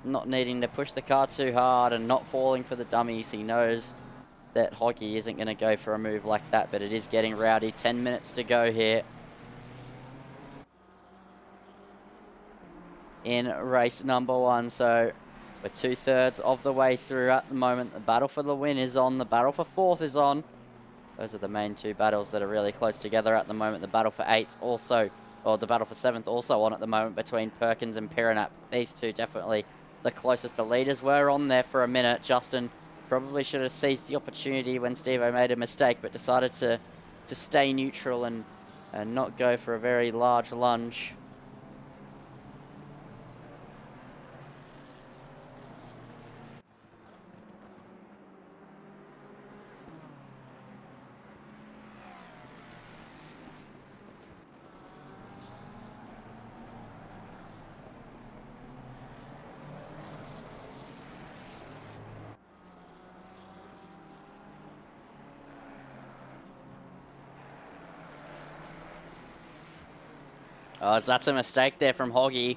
Not needing to push the car too hard and not falling for the dummies. He knows that Hoggy isn't going to go for a move like that, but it is getting rowdy. 10 minutes to go here in race number 1. So we're 2/3 of the way through at the moment. The battle for the win is on. The battle for 4th is on. Those are the main 2 battles that are really close together at the moment. The battle for 8th also, or the battle for 7th also on at the moment between Perkins and Piranap. These 2 definitely the closest. The leaders were on there for a minute. Justin probably should have seized the opportunity when Steve-O made a mistake, but decided to stay neutral and not go for a very large lunge. Oh, so that's a mistake there from Hoggy.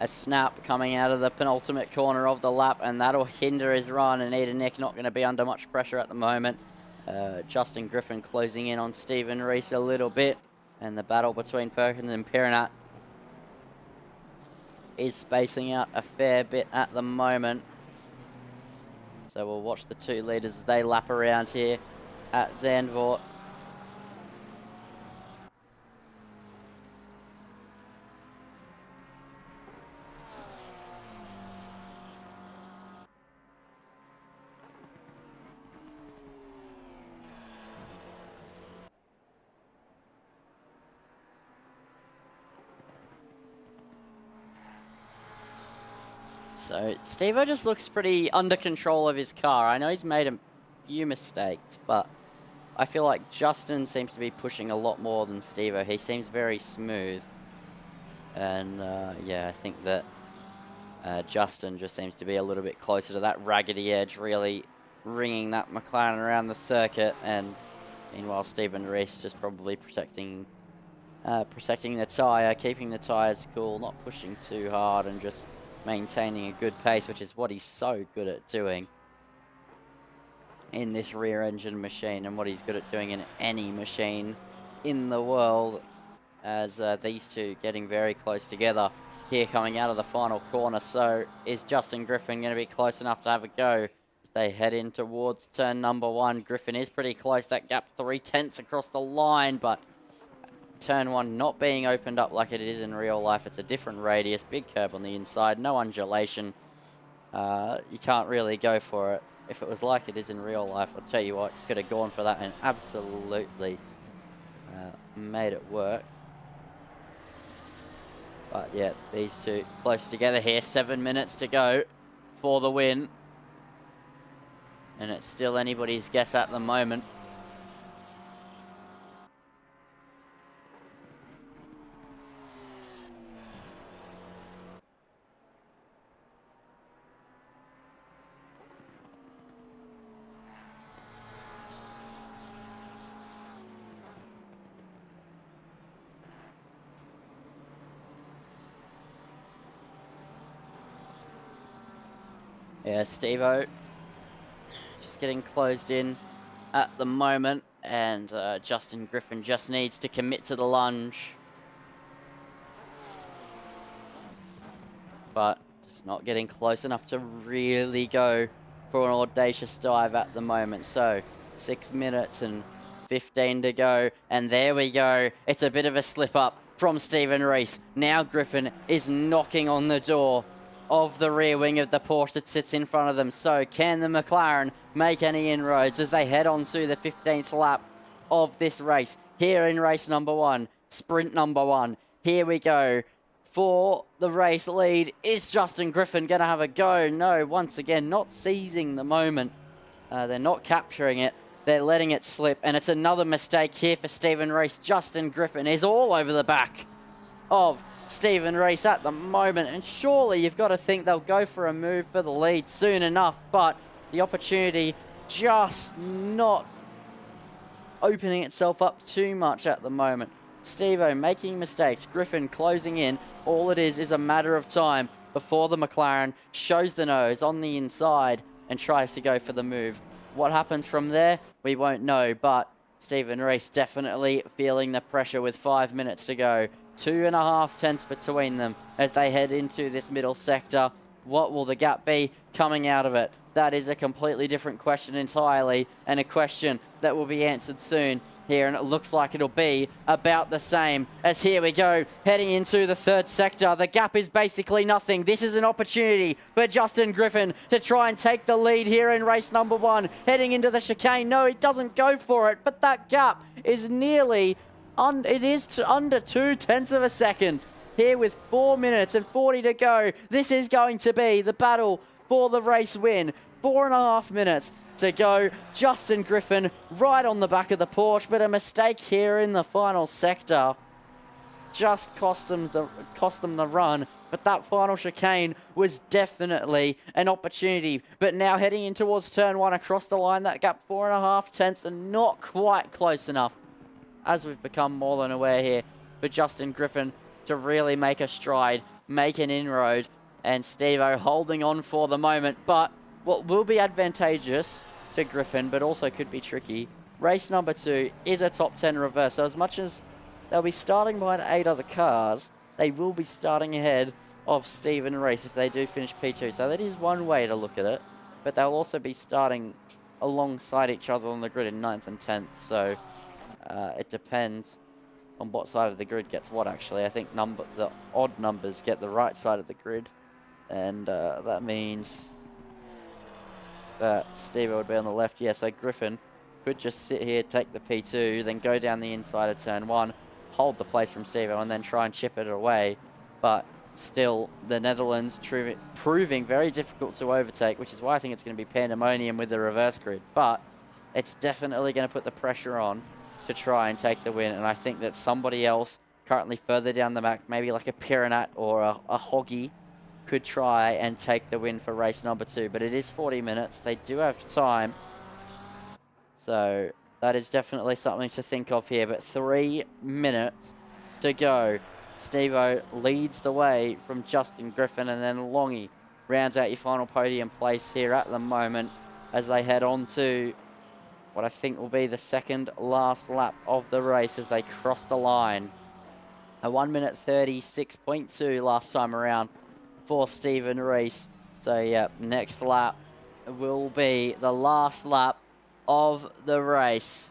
A snap coming out of the penultimate corner of the lap, and that'll hinder his run, and Edenick not going to be under much pressure at the moment. Justin Griffin closing in on Stephen Reese a little bit, and the battle between Perkins and Piranat is spacing out a fair bit at the moment. So we'll watch the 2 leaders as they lap around here at Zandvoort. So Steve-O just looks pretty under control of his car. I know he's made a few mistakes, but I feel like Justin seems to be pushing a lot more than Steve-O. He seems very smooth. And yeah, I think that Justin just seems to be a little bit closer to that raggedy edge, really ringing that McLaren around the circuit. And meanwhile, Stephen Reese just probably protecting the tyre, keeping the tyres cool, not pushing too hard, and just maintaining a good pace, which is what he's so good at doing in this rear engine machine, and what he's good at doing in any machine in the world, as these 2 getting very close together here coming out of the final corner. So is Justin Griffin going to be close enough to have a go as they head in towards turn number 1? Griffin is pretty close. That gap 3/10 across the line, but turn 1 not being opened up like it is in real life. It's a different radius, big curb on the inside, no undulation. You can't really go for it. If it was like it is in real life, I'll tell you what, you could have gone for that and absolutely made it work. But yeah, these 2 close together here. 7 minutes to go for the win. And it's still anybody's guess at the moment. Yeah, Steve-O just getting closed in at the moment, and Justin Griffin just needs to commit to the lunge. But just not getting close enough to really go for an audacious dive at the moment. So 6 minutes and 15 to go, and there we go. It's a bit of a slip up from Stephen Reese. Now Griffin is knocking on the door of the rear wing of the Porsche that sits in front of them. So can the McLaren make any inroads as they head on to the 15th lap of this race? Here in race number 1, sprint number 1. Here we go for the race lead. Is Justin Griffin going to have a go? No, once again, not seizing the moment. They're not capturing it. They're letting it slip, and it's another mistake here for Stephen Rees. Justin Griffin is all over the back of Stephen Rees at the moment, and surely you've got to think they'll go for a move for the lead soon enough, but the opportunity just not opening itself up too much at the moment. Steve-O making mistakes, Griffin closing in. All it is a matter of time before the McLaren shows the nose on the inside and tries to go for the move. What happens from there, we won't know, but Stephen Rees definitely feeling the pressure with 5 minutes to go. 2.5 tenths between them as they head into this middle sector. What will the gap be coming out of it? That is a completely different question entirely, and a question that will be answered soon here, and it looks like it'll be about the same as here we go, heading into the third sector. The gap is basically nothing. This is an opportunity for Justin Griffin to try and take the lead here in race number 1, heading into the chicane. No, he doesn't go for it, but that gap is nearly, under 2 tenths of a second. Here with 4 minutes and 40 to go, this is going to be the battle for the race win. 4.5 minutes to go. Justin Griffin right on the back of the Porsche, but a mistake here in the final sector just cost them the run. But that final chicane was definitely an opportunity. But now heading in towards turn 1 across the line, that gap 4.5 tenths and not quite close enough, as we've become more than aware here, for Justin Griffin to really make a stride, make an inroad, and Steve-O holding on for the moment. But what will be advantageous to Griffin, but also could be tricky, race number 2 is a top 10 reverse. So as much as they'll be starting behind 8 other cars, they will be starting ahead of Stephen Rees if they do finish P2. So that is one way to look at it, but they'll also be starting alongside each other on the grid in 9th and 10th. So it depends on what side of the grid gets what, actually. I think the odd numbers get the right side of the grid, and that means that Steve would be on the left. Yeah, so Griffin could just sit here, take the P2, then go down the inside of turn 1, hold the place from Steve, and then try and chip it away. But still, the Netherlands proving very difficult to overtake, which is why I think it's going to be pandemonium with the reverse grid. But it's definitely going to put the pressure on to try and take the win, and I think that somebody else currently further down the back, maybe like a Piranat or a Hoggy, could try and take the win for race number 2. But it is 40 minutes. They do have time. So that is definitely something to think of here. But 3 minutes to go. Steve-O leads the way from Justin Griffin, and then Longy rounds out your final podium place here at the moment as they head on to what I think will be the second last lap of the race as they cross the line. A 1 minute 36.2 last time around for Stephen Rees. So yeah, next lap will be the last lap of the race.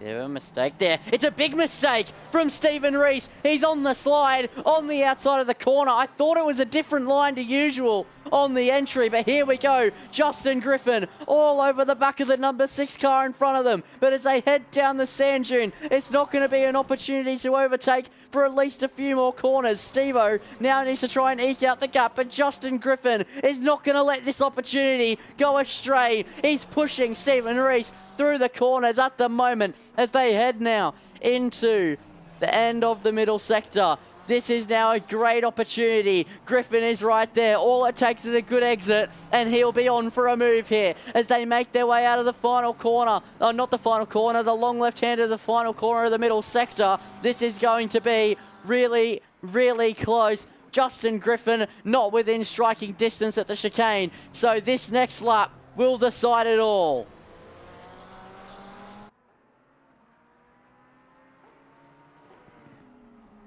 Bit of a mistake there. It's a big mistake from Stephen Rees. He's on the slide on the outside of the corner. I thought it was a different line to usual on the entry, but here we go. Justin Griffin all over the back of the number 6 car in front of them. But as they head down the sand dune, it's not going to be an opportunity to overtake for at least a few more corners. Steve-O now needs to try and eke out the gap, but Justin Griffin is not going to let this opportunity go astray. He's pushing Stephen Rees through the corners at the moment as they head now into the end of the middle sector. This is now a great opportunity. Griffin is right there. All it takes is a good exit, and he'll be on for a move here as they make their way out of the final corner. Oh, not the final corner, the long left hand of the final corner of the middle sector. This is going to be really, really close. Justin Griffin not within striking distance at the chicane. So this next lap will decide it all.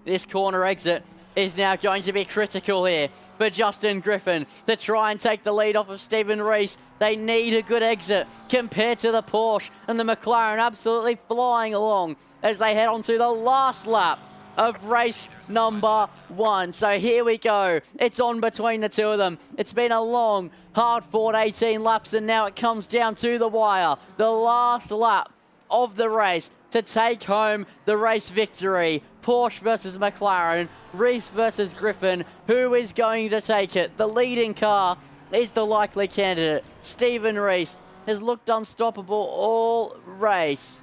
This corner exit is now going to be critical here for Justin Griffin to try and take the lead off of Stephen Rees. They need a good exit compared to the Porsche, and the McLaren absolutely flying along as they head on to the last lap of race number 1. So here we go. It's on between the two of them. It's been a long, hard-fought 18 laps, and now it comes down to the wire. The last lap of the race. to take home the race victory. Porsche versus McLaren, Reese versus Griffin. Who is going to take it? The leading car is the likely candidate. Stephen Reese has looked unstoppable all race.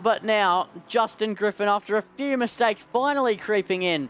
But now, Justin Griffin, after a few mistakes finally creeping in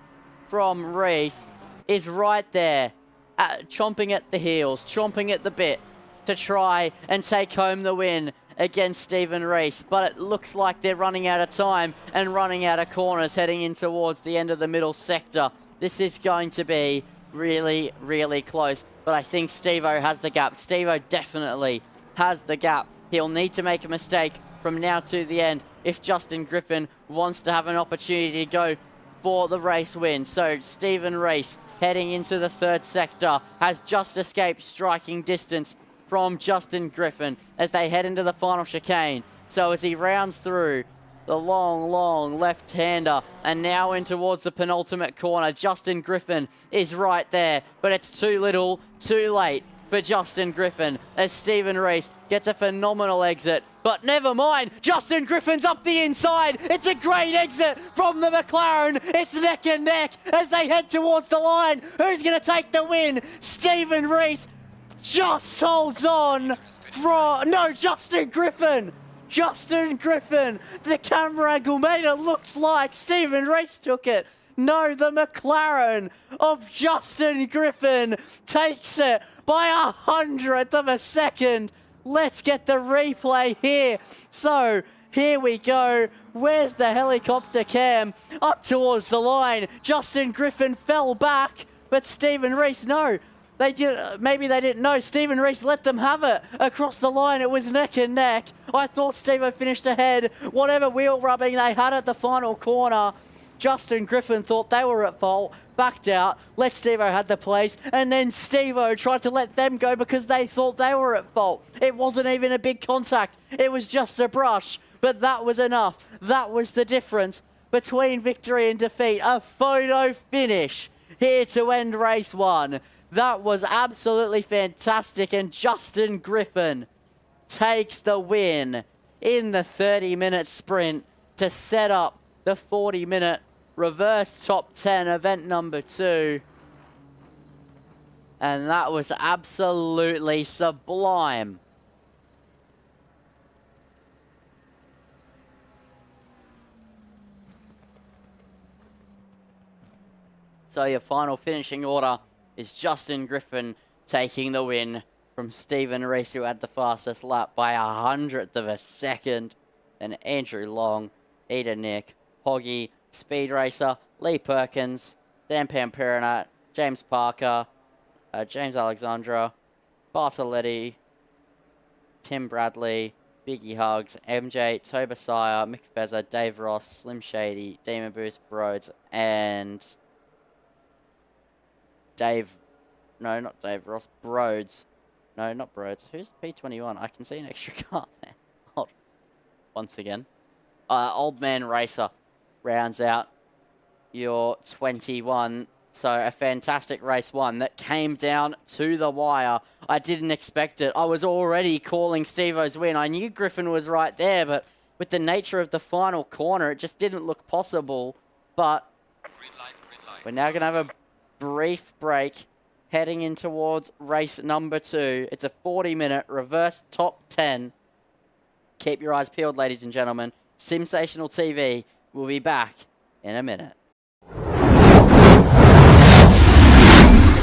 from Reese, is right there, chomping at the heels, chomping at the bit to try and take home the win against Stephen Reese. But it looks like they're running out of time and running out of corners heading in towards the end of the middle sector. This is going to be really, really close. But I think Steve-O has the gap. Steve-O definitely has the gap. He'll need to make a mistake from now to the end if Justin Griffin wants to have an opportunity to go for the race win. So Stephen Reese heading into the third sector has just escaped striking distance from Justin Griffin as they head into the final chicane. So as he rounds through the long left-hander and now in towards the penultimate corner, Justin Griffin is right there, but it's too little, too late for Justin Griffin as Stephen Reese gets a phenomenal exit. But never mind, Justin Griffin's up the inside. It's a great exit from the McLaren. It's neck and neck as they head towards the line. Who's going to take the win? Stephen Reese just holds on. No, Justin Griffin. Justin Griffin. The camera angle made it look like Stephen Reese took it. No, the McLaren of Justin Griffin takes it by 100th of a second. Let's get the replay here. So, here we go. Where's the helicopter cam? Up towards the line. Justin Griffin fell back, but Stephen Reese, no. Maybe they didn't know. Stephen Reese let them have it. Across the line, it was neck and neck. I thought Steve-O finished ahead. Whatever wheel rubbing they had at the final corner, Justin Griffin thought they were at fault, backed out, let Steve-O had the place, and then Steve-O tried to let them go because they thought they were at fault. It wasn't even a big contact. It was just a brush, but that was enough. That was the difference between victory and defeat. A photo finish here to end race one. That was absolutely fantastic, and Justin Griffin takes the win in the 30-minute sprint to set up the 40-minute reverse top 10 event number 2. And that was absolutely sublime. So your final finishing order is Justin Griffin taking the win from Stephen Reese, who had the fastest lap by 100th of a second. And Andrew Long, Eda Nick, Hoggy, Speed Racer, Lee Perkins, Dan Pampirinat, James Parker, James Alexandra, Bartoletti, Tim Bradley, Biggie Hugs, MJ, Tobasire, Mick Fezzer, Dave Ross, Slim Shady, Demon Boost, Broads, and no, not Dave Ross, Broads. No, not Broads. Who's P21? I can see an extra car there. Hold. Once again. Old Man Racer rounds out your 21. So a fantastic race one that came down to the wire. I didn't expect it. I was already calling Steve-O's win. I knew Griffin was right there, but with the nature of the final corner, it just didn't look possible. But green light. We're now going to have a brief break heading in towards race number 2. It's a 40-minute reverse top 10. Keep your eyes peeled, ladies and gentlemen. Simsational TV will be back in a minute.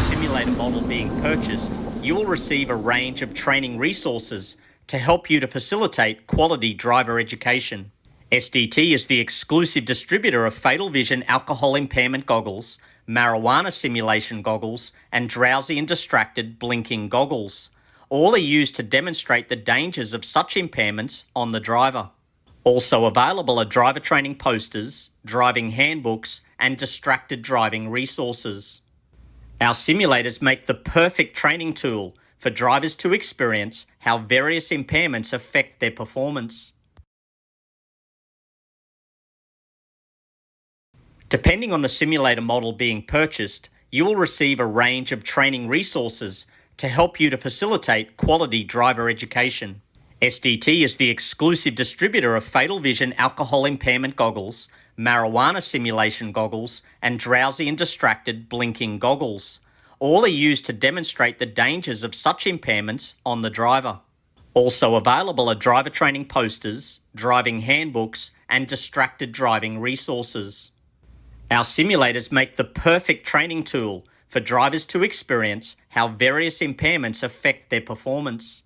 Simulator model being purchased, you will receive a range of training resources to help you to facilitate quality driver education. SDT is the exclusive distributor of Fatal Vision alcohol impairment goggles, marijuana simulation goggles, and drowsy and distracted blinking goggles. All are used to demonstrate the dangers of such impairments on the driver. Also available are driver training posters, driving handbooks, and distracted driving resources. Our simulators make the perfect training tool for drivers to experience how various impairments affect their performance. Depending on the simulator model being purchased, you will receive a range of training resources to help you to facilitate quality driver education. SDT is the exclusive distributor of Fatal Vision alcohol impairment goggles, marijuana simulation goggles, and drowsy and distracted blinking goggles. All are used to demonstrate the dangers of such impairments on the driver. Also available are driver training posters, driving handbooks, and distracted driving resources. Our simulators make the perfect training tool for drivers to experience how various impairments affect their performance.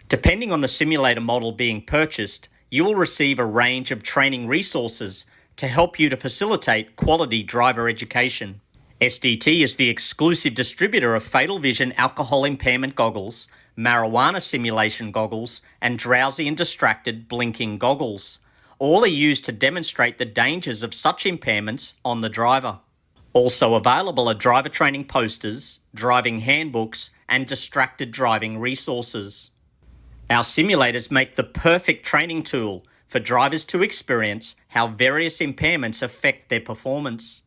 Depending on the simulator model being purchased, you will receive a range of training resources to help you to facilitate quality driver education. SDT is the exclusive distributor of Fatal Vision alcohol impairment goggles, marijuana simulation goggles, and drowsy and distracted blinking goggles. All are used to demonstrate the dangers of such impairments on the driver. Also available are driver training posters, driving handbooks, and distracted driving resources. Our simulators make the perfect training tool for drivers to experience how various impairments affect their performance.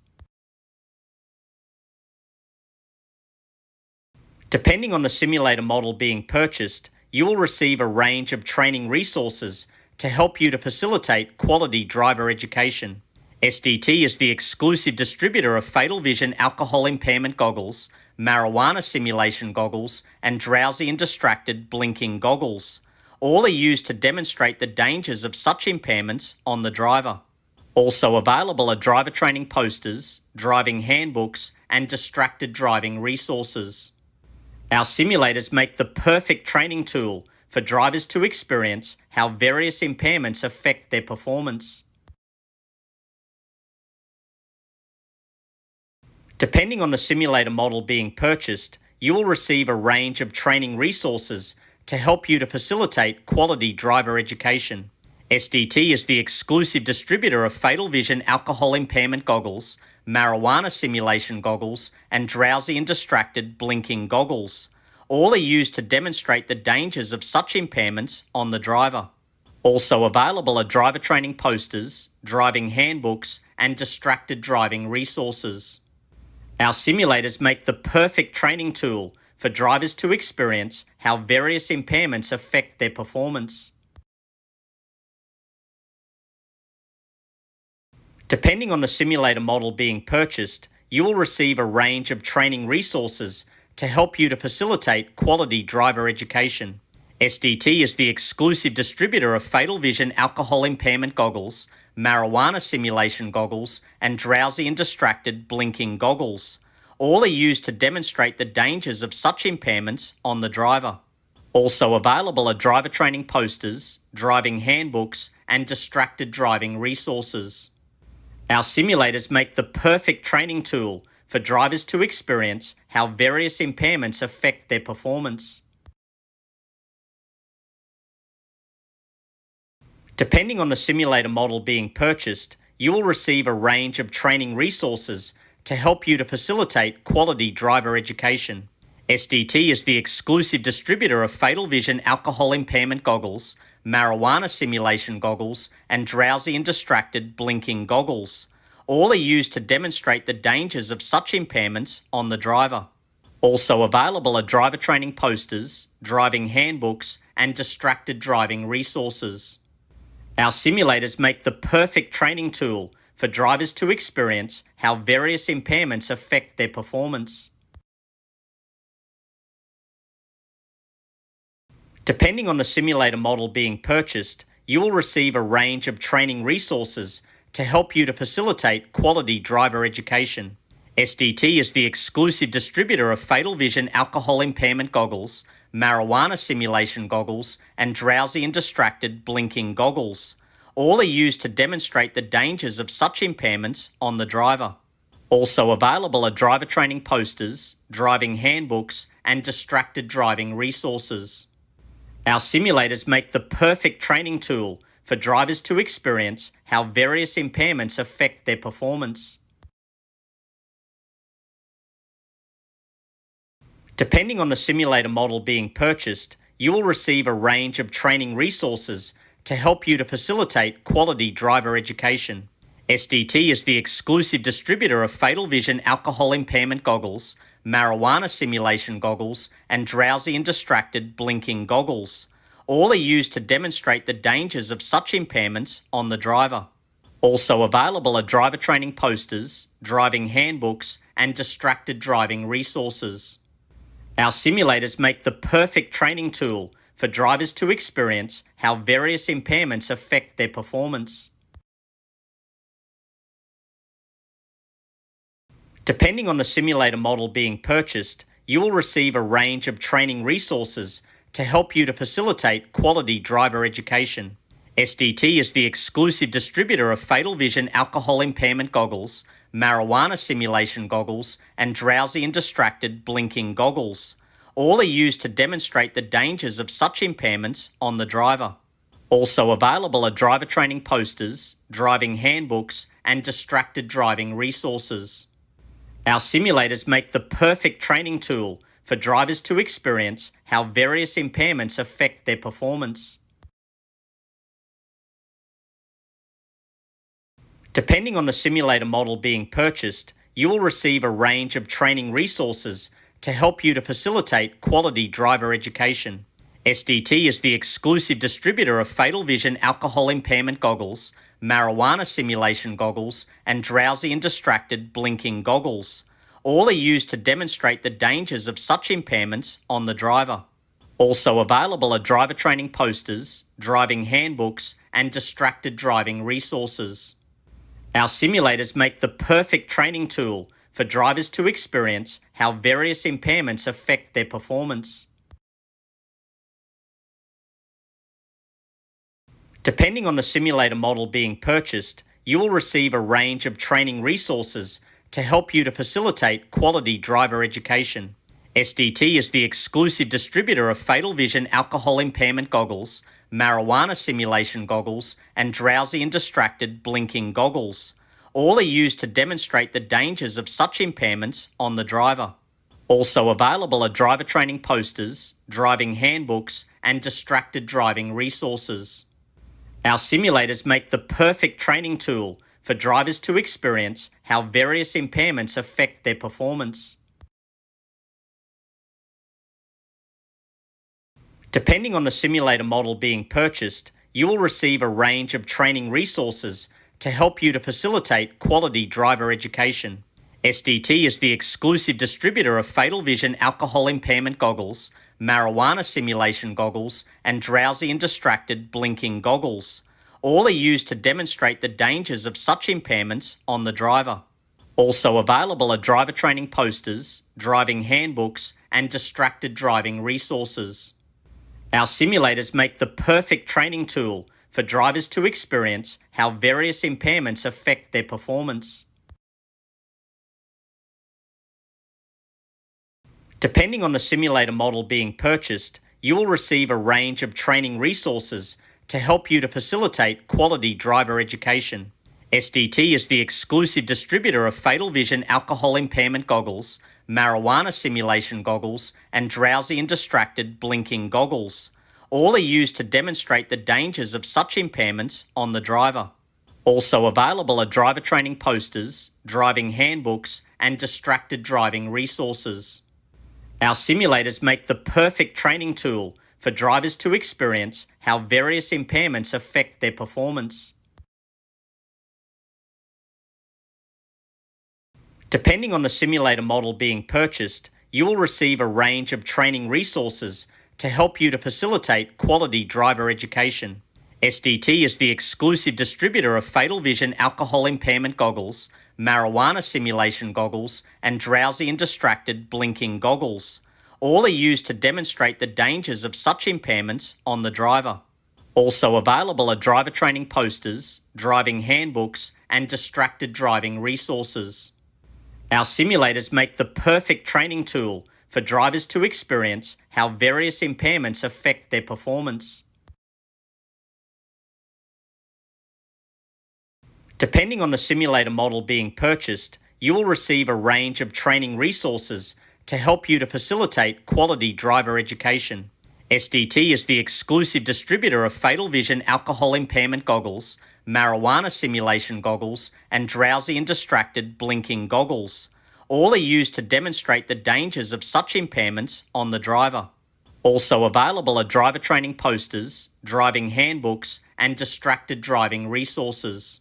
Depending on the simulator model being purchased, you will receive a range of training resources to help you to facilitate quality driver education. SDT is the exclusive distributor of Fatal Vision alcohol impairment goggles, marijuana simulation goggles, and drowsy and distracted blinking goggles. All are used to demonstrate the dangers of such impairments on the driver. Also available are driver training posters, driving handbooks, and distracted driving resources. Our simulators make the perfect training tool for drivers to experience how various impairments affect their performance. Depending on the simulator model being purchased, you will receive a range of training resources to help you to facilitate quality driver education. SDT is the exclusive distributor of Fatal Vision alcohol impairment goggles, marijuana simulation goggles, and drowsy and distracted blinking goggles. All are used to demonstrate the dangers of such impairments on the driver. Also available are driver training posters, driving handbooks, and distracted driving resources. Our simulators make the perfect training tool for drivers to experience how various impairments affect their performance. Depending on the simulator model being purchased, you will receive a range of training resources to help you to facilitate quality driver education. SDT is the exclusive distributor of Fatal Vision alcohol impairment goggles, marijuana simulation goggles, and drowsy and distracted blinking goggles. All are used to demonstrate the dangers of such impairments on the driver. Also available are driver training posters, driving handbooks, and distracted driving resources. Our simulators make the perfect training tool for drivers to experience how various impairments affect their performance. Depending on the simulator model being purchased, you will receive a range of training resources to help you to facilitate quality driver education. SDT is the exclusive distributor of Fatal Vision alcohol impairment goggles, marijuana simulation goggles, and drowsy and distracted blinking goggles. All are used to demonstrate the dangers of such impairments on the driver. Also available are driver training posters, driving handbooks, and distracted driving resources. Our simulators make the perfect training tool for drivers to experience how various impairments affect their performance. Depending on the simulator model being purchased, you will receive a range of training resources to help you to facilitate quality driver education. SDT is the exclusive distributor of Fatal Vision alcohol impairment goggles, marijuana simulation goggles, and drowsy and distracted blinking goggles. All are used to demonstrate the dangers of such impairments on the driver. Also available are driver training posters, driving handbooks, and distracted driving resources. Our simulators make the perfect training tool for drivers to experience how various impairments affect their performance. Depending on the simulator model being purchased, you will receive a range of training resources to help you to facilitate quality driver education. SDT is the exclusive distributor of Fatal Vision alcohol impairment goggles, marijuana simulation goggles, and drowsy and distracted blinking goggles. All are used to demonstrate the dangers of such impairments on the driver. Also available are driver training posters, driving handbooks, and distracted driving resources. Our simulators make the perfect training tool for drivers to experience how various impairments affect their performance. Depending on the simulator model being purchased, you will receive a range of training resources to help you to facilitate quality driver education. SDT is the exclusive distributor of Fatal Vision alcohol impairment goggles, marijuana simulation goggles, and drowsy and distracted blinking goggles. All are used to demonstrate the dangers of such impairments on the driver. Also available are driver training posters, driving handbooks, and distracted driving resources. Our simulators make the perfect training tool for drivers to experience how various impairments affect their performance. Depending on the simulator model being purchased, you will receive a range of training resources to help you to facilitate quality driver education. SDT is the exclusive distributor of Fatal Vision alcohol impairment goggles, marijuana simulation goggles, and drowsy and distracted blinking goggles. All are used to demonstrate the dangers of such impairments on the driver. Also available are driver training posters, driving handbooks, and distracted driving resources. Our simulators make the perfect training tool for drivers to experience how various impairments affect their performance. Depending on the simulator model being purchased, you will receive a range of training resources to help you to facilitate quality driver education. SDT is the exclusive distributor of Fatal Vision alcohol impairment goggles, marijuana simulation goggles, and drowsy and distracted blinking goggles. All are used to demonstrate the dangers of such impairments on the driver. Also available are driver training posters, driving handbooks, and distracted driving resources. Our simulators make the perfect training tool for drivers to experience how various impairments affect their performance. Depending on the simulator model being purchased, you will receive a range of training resources to help you to facilitate quality driver education. SDT is the exclusive distributor of Fatal Vision alcohol impairment goggles, marijuana simulation goggles, and drowsy and distracted blinking goggles. All are used to demonstrate the dangers of such impairments on the driver. Also available are driver training posters, driving handbooks, and distracted driving resources. Our simulators make the perfect training tool for drivers to experience how various impairments affect their performance. Depending on the simulator model being purchased, you will receive a range of training resources to help you to facilitate quality driver education. SDT is the exclusive distributor of Fatal Vision alcohol impairment goggles, marijuana simulation goggles, and drowsy and distracted blinking goggles. All are used to demonstrate the dangers of such impairments on the driver. Also available are driver training posters, driving handbooks, and distracted driving resources. Our simulators make the perfect training tool for drivers to experience how various impairments affect their performance. Depending on the simulator model being purchased, you will receive a range of training resources to help you to facilitate quality driver education. SDT is the exclusive distributor of Fatal Vision alcohol impairment goggles, marijuana simulation goggles, and drowsy and distracted blinking goggles. All are used to demonstrate the dangers of such impairments on the driver. Also available are driver training posters, driving handbooks, and distracted driving resources. Our simulators make the perfect training tool for drivers to experience how various impairments affect their performance. Depending on the simulator model being purchased, you will receive a range of training resources to help you to facilitate quality driver education. SDT is the exclusive distributor of Fatal Vision alcohol impairment goggles, marijuana simulation goggles, and drowsy and distracted blinking goggles. All are used to demonstrate the dangers of such impairments on the driver. Also available are driver training posters, driving handbooks, and distracted driving resources.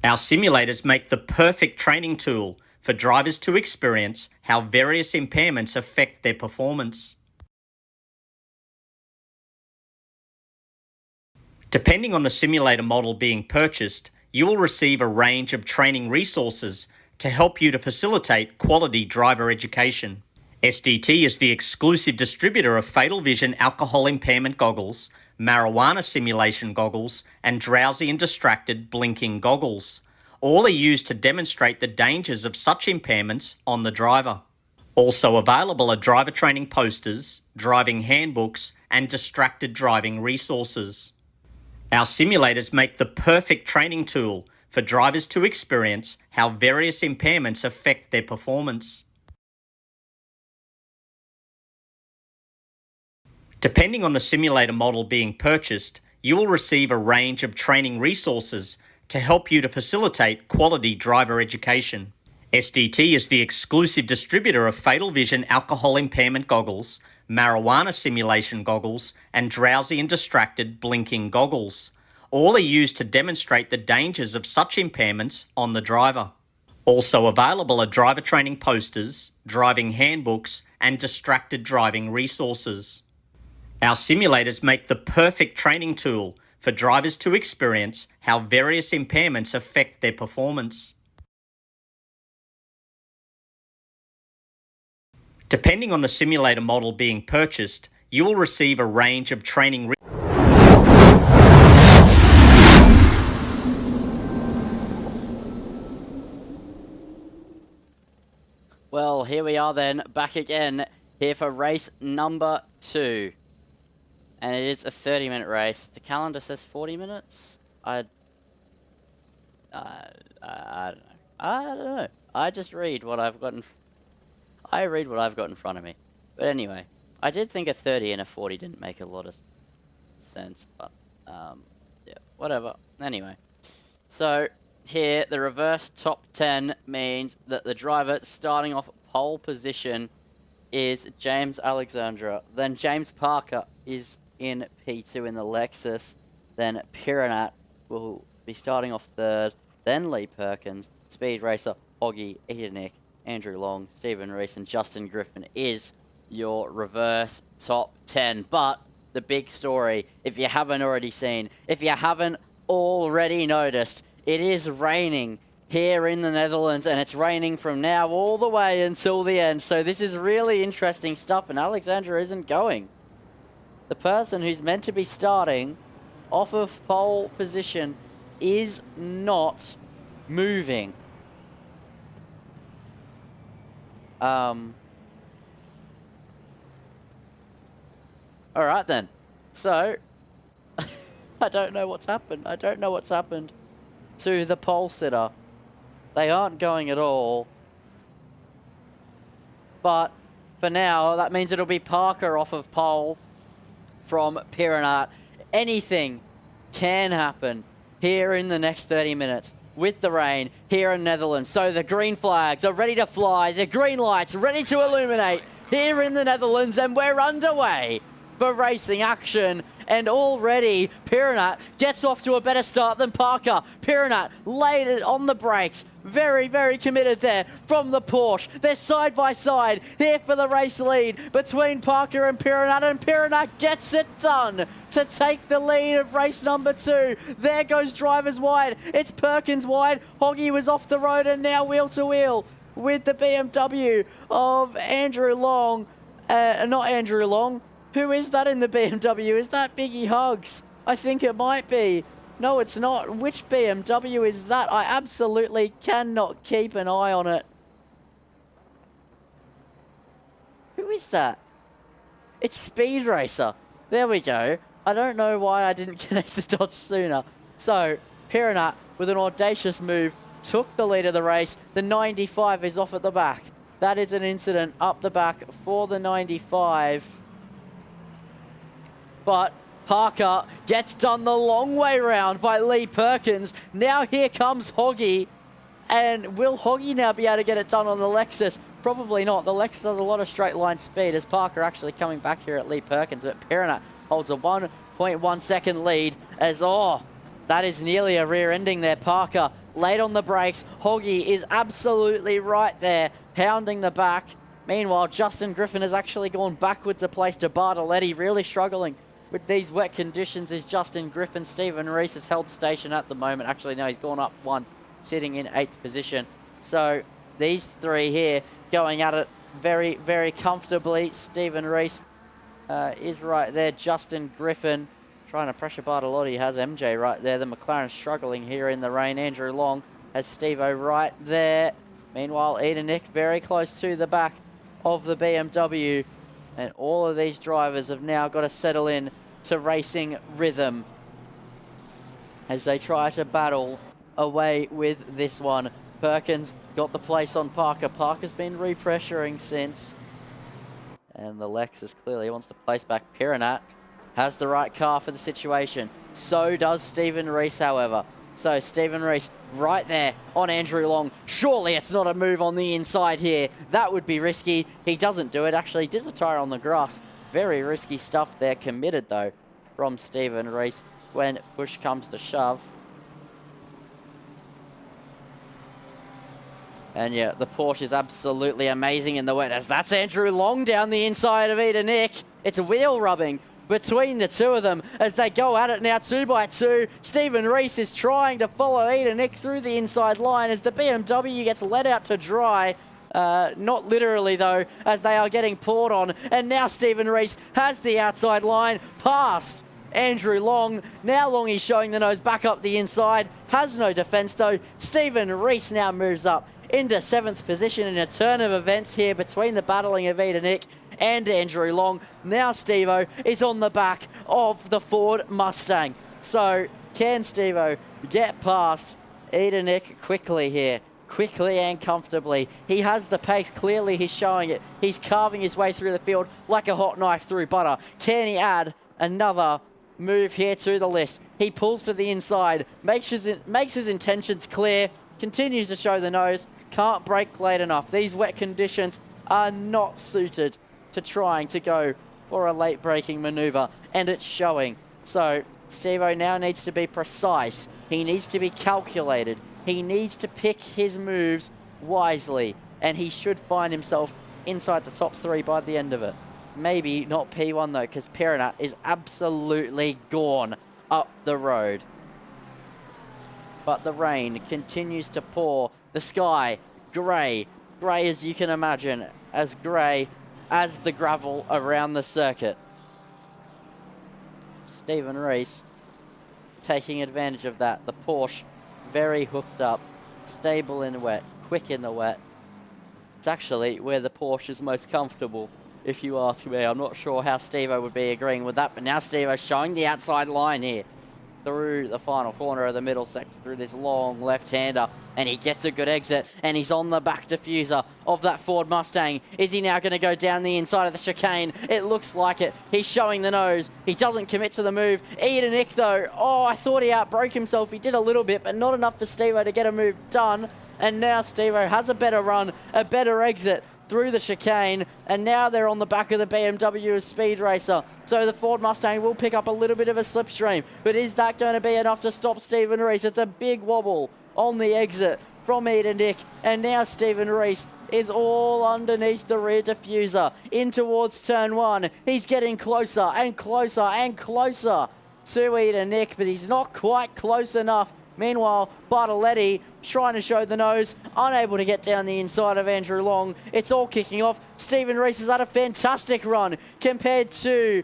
Our simulators make the perfect training tool for drivers to experience how various impairments affect their performance. Depending on the simulator model being purchased, you will receive a range of training resources to help you to facilitate quality driver education. SDT is the exclusive distributor of Fatal Vision alcohol impairment goggles, marijuana simulation goggles, and drowsy and distracted blinking goggles. All are used to demonstrate the dangers of such impairments on the driver. Also available are driver training posters, driving handbooks, and distracted driving resources. Our simulators make the perfect training tool for drivers to experience how various impairments affect their performance. Depending on the simulator model being purchased, you will receive a range of training resources to help you to facilitate quality driver education. SDT is the exclusive distributor of Fatal Vision alcohol impairment goggles, marijuana simulation goggles, and drowsy and distracted blinking goggles. All are used to demonstrate the dangers of such impairments on the driver. Also available are driver training posters, driving handbooks, and distracted driving resources. Our simulators make the perfect training tool for drivers to experience how various impairments affect their performance. Depending on the simulator model being purchased, you will receive a range of training Well, here we are then, back again, here for race number 2. And it is a 30-minute race. The calendar says 40 minutes? I don't know. I don't know. I just read what I've got I read what I've got in front of me. But anyway, I did think a 30 and a 40 didn't make a lot of sense, but yeah, whatever. Anyway, so here the reverse top 10 means that the driver starting off pole position is James Alexandra. Then James Parker is in P2 in the Lexus. Then Piranat will be starting off third. Then Lee Perkins, Speed Racer, Hoggy, Edenick, Andrew Long, Stephen Reese, and Justin Griffin is your reverse top 10. But the big story, if you haven't already seen, if you haven't already noticed, it is raining here in the Netherlands, and it's raining from now all the way until the end. So this is really interesting stuff, and Alexandra isn't going. The person who's meant to be starting off of pole position is not moving. Alright then. So, I don't know what's happened. I don't know what's happened to the pole sitter. They aren't going at all. But, for now, that means it'll be Parker off of pole from Piranat. Anything can happen here in the next 30 minutes. With the rain here in Netherlands. So the green flags are ready to fly. The green lights ready to illuminate here in the Netherlands. And we're underway for racing action. And already Piranat gets off to a better start than Parker. Piranat laid it on the brakes. Very, very committed there from the Porsche. They're side by side here for the race lead between Parker and Piranat gets it done to take the lead of race number 2. There goes drivers wide. It's Perkins wide. Hoggy was off the road and now wheel to wheel with the BMW of Andrew Long. Not Andrew Long. Who is that in the BMW? Is that Biggie Hugs? I think it might be. No, it's not. Which BMW is that? I absolutely cannot keep an eye on it. Who is that? It's Speed Racer. There we go. I don't know why I didn't connect the dots sooner. So, Piranat, with an audacious move, took the lead of the race. The 95 is off at the back. That is an incident up the back for the 95. But Parker gets done the long way round by Lee Perkins. Now here comes Hoggy. And will Hoggy now be able to get it done on the Lexus? Probably not. The Lexus has a lot of straight line speed as Parker actually coming back here at Lee Perkins. But Piranha holds a 1.1 second lead as, that is nearly a rear ending there. Parker late on the brakes. Hoggy is absolutely right there, hounding the back. Meanwhile, Justin Griffin has actually gone backwards a place to Bartoletti, really struggling with these wet conditions is Justin Griffin. Stephen Reese has held station at the moment. Actually, no, he's gone up one, sitting in 8th position. So these three here going at it very, very comfortably. Stephen Reese is right there. Justin Griffin trying to pressure Bartolotti, has MJ right there. The McLaren struggling here in the rain. Andrew Long has Steve-O right there. Meanwhile, Eden Nick very close to the back of the BMW. And all of these drivers have now got to settle in to racing rhythm as they try to battle away with this one. Perkins got the place on Parker. Parker's been repressuring since. And the Lexus clearly wants to place back. Piranha has the right car for the situation. So does Stephen Reese, however. So Stephen Reese right there on Andrew Long. Surely it's not a move on the inside here. That would be risky. He doesn't do it. Actually did the tyre on the grass. Very risky stuff there. Committed though from Stephen Reese when push comes to shove. And yeah, the Porsche is absolutely amazing in the wet as that's Andrew Long down the inside of Eden Nick. It's wheel rubbing between the two of them as they go at it now 2 by 2. Stephen Reese is trying to follow Eden Nick through the inside line as the BMW gets let out to dry. Not literally though, as they are getting poured on. And now Stephen Reese has the outside line past Andrew Long. Now Long is showing the nose back up the inside. Has no defense though. Stephen Reese now moves up into 7th position in a turn of events here between the battling of Eden Nick and Andrew Long. Now Steve-O is on the back of the Ford Mustang. So can Steve-O get past Eden Nick quickly here? Quickly and comfortably. He has the pace. Clearly he's showing it. He's carving his way through the field like a hot knife through butter. Can he add another move here to the list? He pulls to the inside, makes his intentions clear, continues to show the nose, can't brake late enough. These wet conditions are not suited to trying to go for a late braking maneuver, and it's showing. So Steve-O now needs to be precise. He needs to be calculated. He needs to pick his moves wisely, and he should find himself inside the top 3 by the end of it. Maybe not P1 though, because Piranha is absolutely gone up the road. But the rain continues to pour. The sky, grey. Grey as you can imagine, as grey as the gravel around the circuit. Stephen Reese taking advantage of that. The Porsche very hooked up, stable in wet, quick in the wet. It's actually where the Porsche is most comfortable, if you ask me. I'm not sure how Steve-O would be agreeing with that, but now Steve-O showing the outside line here through the final corner of the middle sector, through this long left-hander, and he gets a good exit, and he's on the back diffuser of that Ford Mustang. Is he now going to go down the inside of the chicane? It looks like it. He's showing the nose. He doesn't commit to the move. Eden Nick, though, I thought he outbroke himself. He did a little bit, but not enough for Steve-O to get a move done. And now Steve-O has a better run, a better exit through the chicane, and now they're on the back of the BMW Speed Racer. So the Ford Mustang will pick up a little bit of a slipstream, but is that going to be enough to stop Stephen Reese? It's a big wobble on the exit from Eden Nick, and now Stephen Reese is all underneath the rear diffuser in towards turn 1. He's getting closer and closer and closer to Eden Nick, but he's not quite close enough. Meanwhile, Bartoletti trying to show the nose, unable to get down the inside of Andrew Long. It's all kicking off. Stephen Reese has had a fantastic run compared to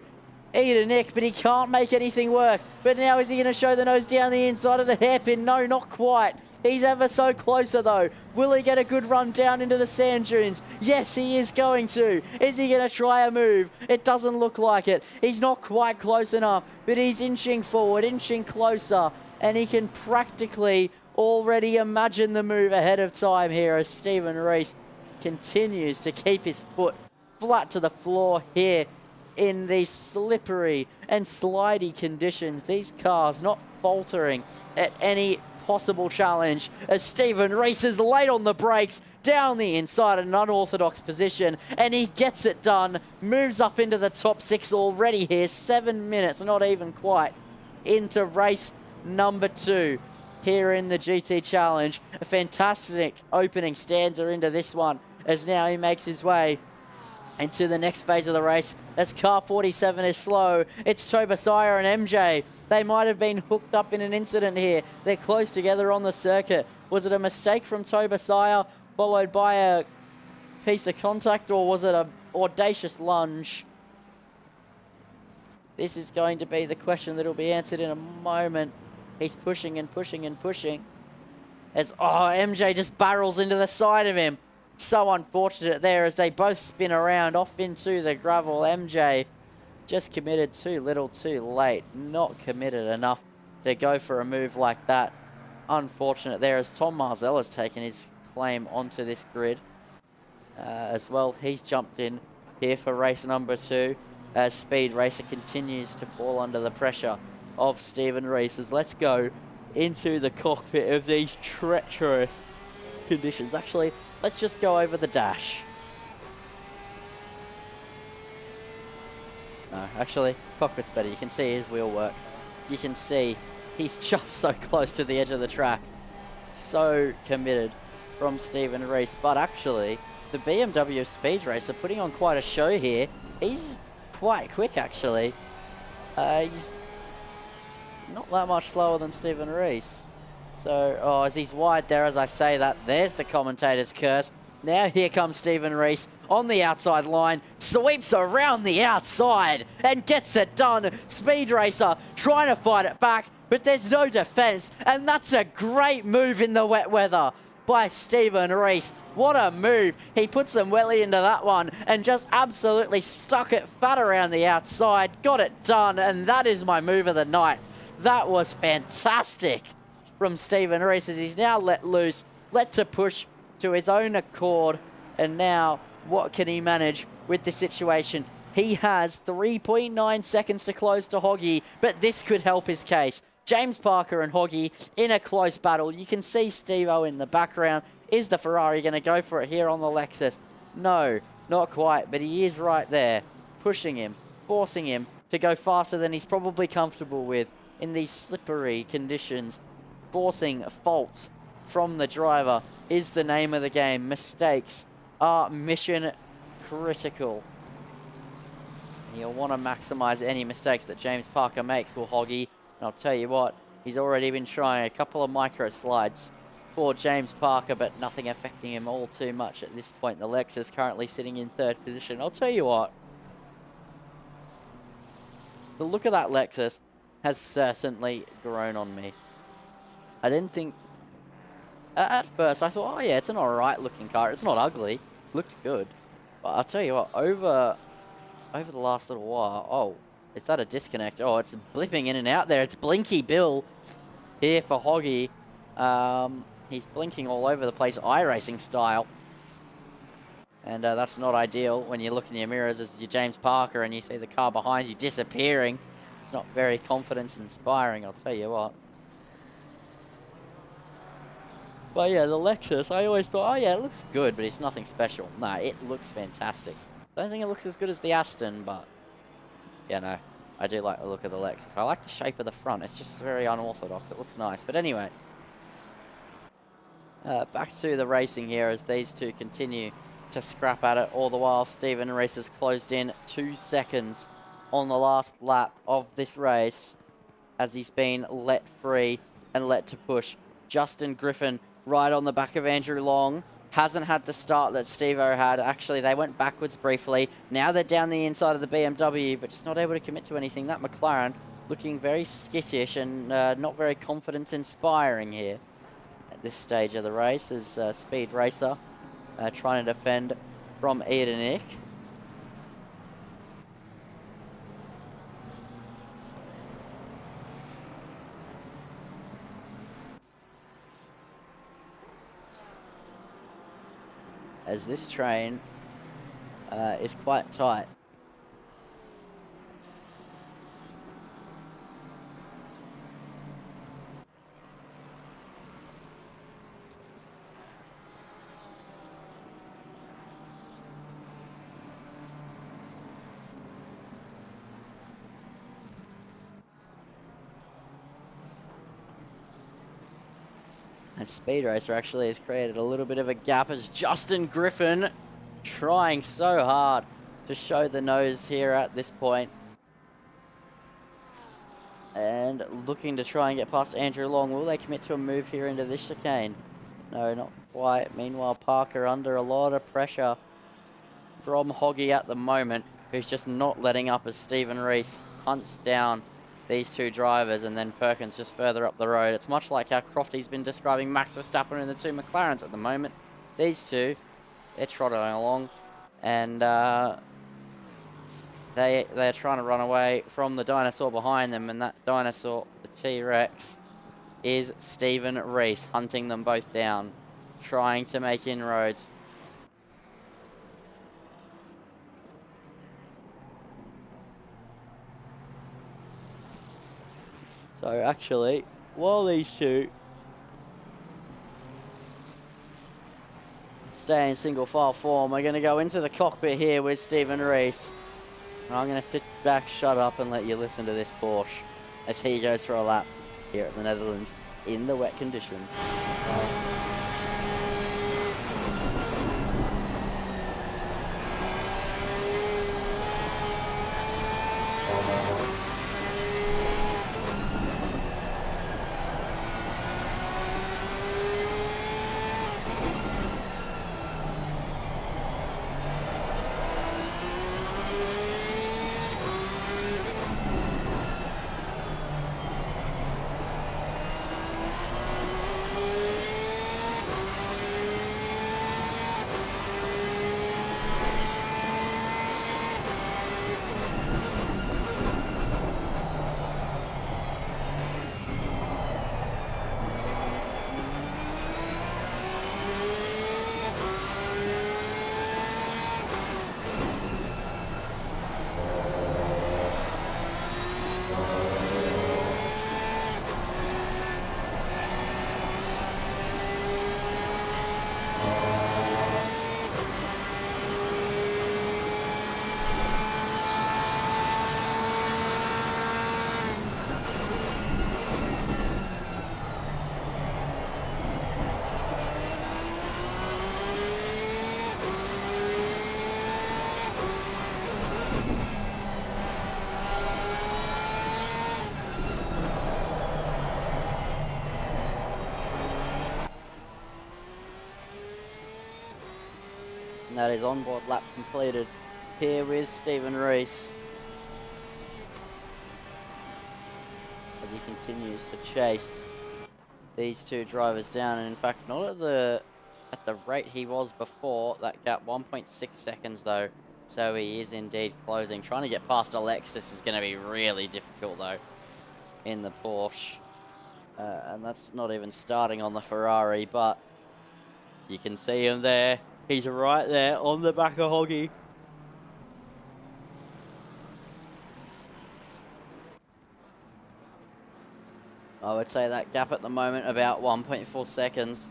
Eden Nick, but he can't make anything work. But now is he going to show the nose down the inside of the hairpin? No, not quite. He's ever so closer though. Will he get a good run down into the sand dunes? Yes, he is going to. Is he going to try a move? It doesn't look like it. He's not quite close enough, but he's inching forward, inching closer. And he can practically already imagine the move ahead of time here as Stephen Reese continues to keep his foot flat to the floor here in these slippery and slidey conditions. These cars not faltering at any possible challenge as Stephen races late on the brakes down the inside in an unorthodox position, and he gets it done. Moves up into the top 6 already here. 7 minutes, not even quite, into race number 2 here in the GT Challenge. A fantastic opening stanza into this one as now he makes his way into the next phase of the race as car 47 is slow. It's Tobasiah and MJ. They might have been hooked up in an incident here. They're close together on the circuit. Was it a mistake from Tobasiah followed by a piece of contact, or was it an audacious lunge? This is going to be the question that will be answered in a moment. He's pushing and pushing and pushing as, MJ just barrels into the side of him. So unfortunate there as they both spin around off into the gravel. MJ just committed too little too late. Not committed enough to go for a move like that. Unfortunate there as Tom Marzell has taken his claim onto this grid as well. He's jumped in here for race number 2 as Speed Racer continues to fall under the pressure of Stephen Rees. Let's go into the cockpit of these treacherous conditions. Actually, let's just go over the dash. No, actually, cockpit's better. You can see his wheel work. You can see he's just so close to the edge of the track. So committed from Stephen Rees. But actually, the BMW Speed Racer putting on quite a show here. He's quite quick, actually. He's not that much slower than Stephen Rees. So, as he's wide there, as I say that, there's the commentator's curse. Now here comes Stephen Rees on the outside line, sweeps around the outside and gets it done. Speed Racer trying to fight it back, but there's no defense, and that's a great move in the wet weather by Stephen Rees. What a move. He put some welly into that one and just absolutely stuck it fat around the outside, got it done, and that is my move of the night. That was fantastic from Stephen Rees as he's now let loose, let to push to his own accord, and now what can he manage with the situation? He has 3.9 seconds to close to Hoggy, but this could help his case. James Parker and Hoggy in a close battle. You can see Steve-O in the background. Is the Ferrari going to go for it here on the Lexus? No, not quite, but he is right there, pushing him, forcing him to go faster than he's probably comfortable with in these slippery conditions. Forcing faults from the driver is the name of the game. Mistakes are mission critical. You'll want to maximize any mistakes that James Parker makes, will Hoggy. And I'll tell you what, he's already been trying a couple of micro slides for James Parker, but nothing affecting him all too much at this point. The Lexus currently sitting in 3rd position. I'll tell you what, the look of that Lexus has certainly grown on me. I didn't think... At first, I thought, oh yeah, it's an alright looking car. It's not ugly. Looked good. But I'll tell you what, over the last little while... Oh, is that a disconnect? Oh, it's blipping in and out there. It's Blinky Bill here for Hoggy. He's blinking all over the place, iRacing style. And that's not ideal when you look in your mirrors as you're James Parker and you see the car behind you disappearing. It's not very confidence-inspiring, I'll tell you what. But yeah, the Lexus, I always thought, oh yeah, it looks good, but it's nothing special. Nah, it looks fantastic. Don't think it looks as good as the Aston, but... yeah, no, I do like the look of the Lexus. I like the shape of the front. It's just very unorthodox. It looks nice. But anyway, back to the racing here as these two continue to scrap at it. All the while, Stephen Rees has closed in 2 seconds on the last lap of this race as he's been let free and let to push. Justin Griffin right on the back of Andrew Long. Hasn't had the start that Steve-O had. Actually, they went backwards briefly. Now they're down the inside of the BMW, but just not able to commit to anything. That McLaren looking very skittish and not very confidence-inspiring here at this stage of the race as Speed Racer trying to defend from Edernick. As this train is quite tight. And Speed Racer actually has created a little bit of a gap as Justin Griffin trying so hard to show the nose here at this point. And looking to try and get past Andrew Long. Will they commit to a move here into this chicane? No, not quite. Meanwhile, Parker under a lot of pressure from Hoggy at the moment, who's just not letting up as Stephen Reese hunts down these two drivers, and then Perkins just further up the road. It's much like how Crofty's been describing Max Verstappen and the two McLarens at the moment. These two, they're trotting along, and they're trying to run away from the dinosaur behind them, and that dinosaur, the T-Rex, is Stephen Reese, hunting them both down, trying to make inroads. So actually, while these two stay in single file form, we're going to go into the cockpit here with Stephen Reese. And I'm going to sit back, shut up, and let you listen to this Porsche as he goes for a lap here at the Netherlands in the wet conditions. And that is onboard lap completed here with Stephen Reese as he continues to chase these two drivers down, and in fact not at the rate he was before. That gap 1.6 seconds though, so he is indeed closing. Trying to get past Alexis is going to be really difficult though in the Porsche, and that's not even starting on the Ferrari, but you can see him there. He's right there on the back of Hoggy. I would say that gap at the moment about 1.4 seconds.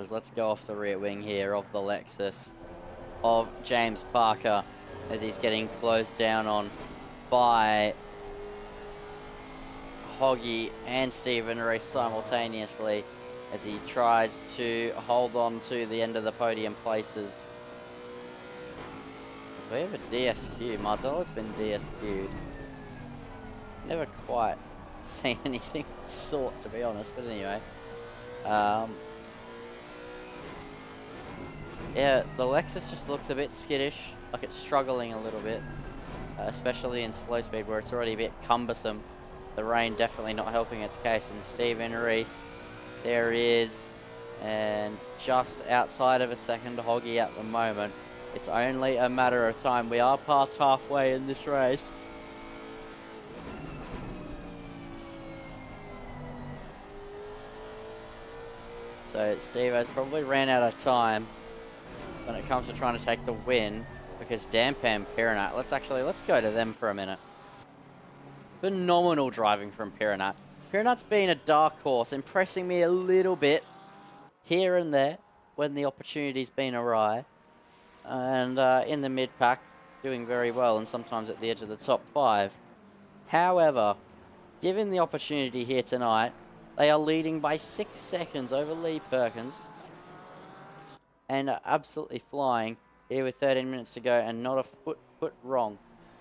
Let's go off the rear wing here of the Lexus of James Parker as he's getting closed down on by Hoggy and Stephen Reese simultaneously as he tries to hold on to the end of the podium places. We have a DSQ. Marzella's been DSQ'd. Never quite seen anything of the sort, to be honest, but anyway. Yeah, the Lexus just looks a bit skittish, like it's struggling a little bit, especially in slow speed where it's already a bit cumbersome. The rain definitely not helping its case. And Stephen Reese, there he is, and just outside of a second Hoggy at the moment. It's only a matter of time. We are past halfway in this race. So Steve has probably ran out of time when it comes to trying to take the win, because Dampan Piranat, let's go to them for a minute. Phenomenal driving from Piranat. Piranat's been a dark horse, impressing me a little bit here and there, when the opportunity's been awry. And in the mid-pack, doing very well, and sometimes at the edge of the top 5. However, given the opportunity here tonight, they are leading by 6 seconds over Lee Perkins. And are absolutely flying here with 13 minutes to go and not a foot wrong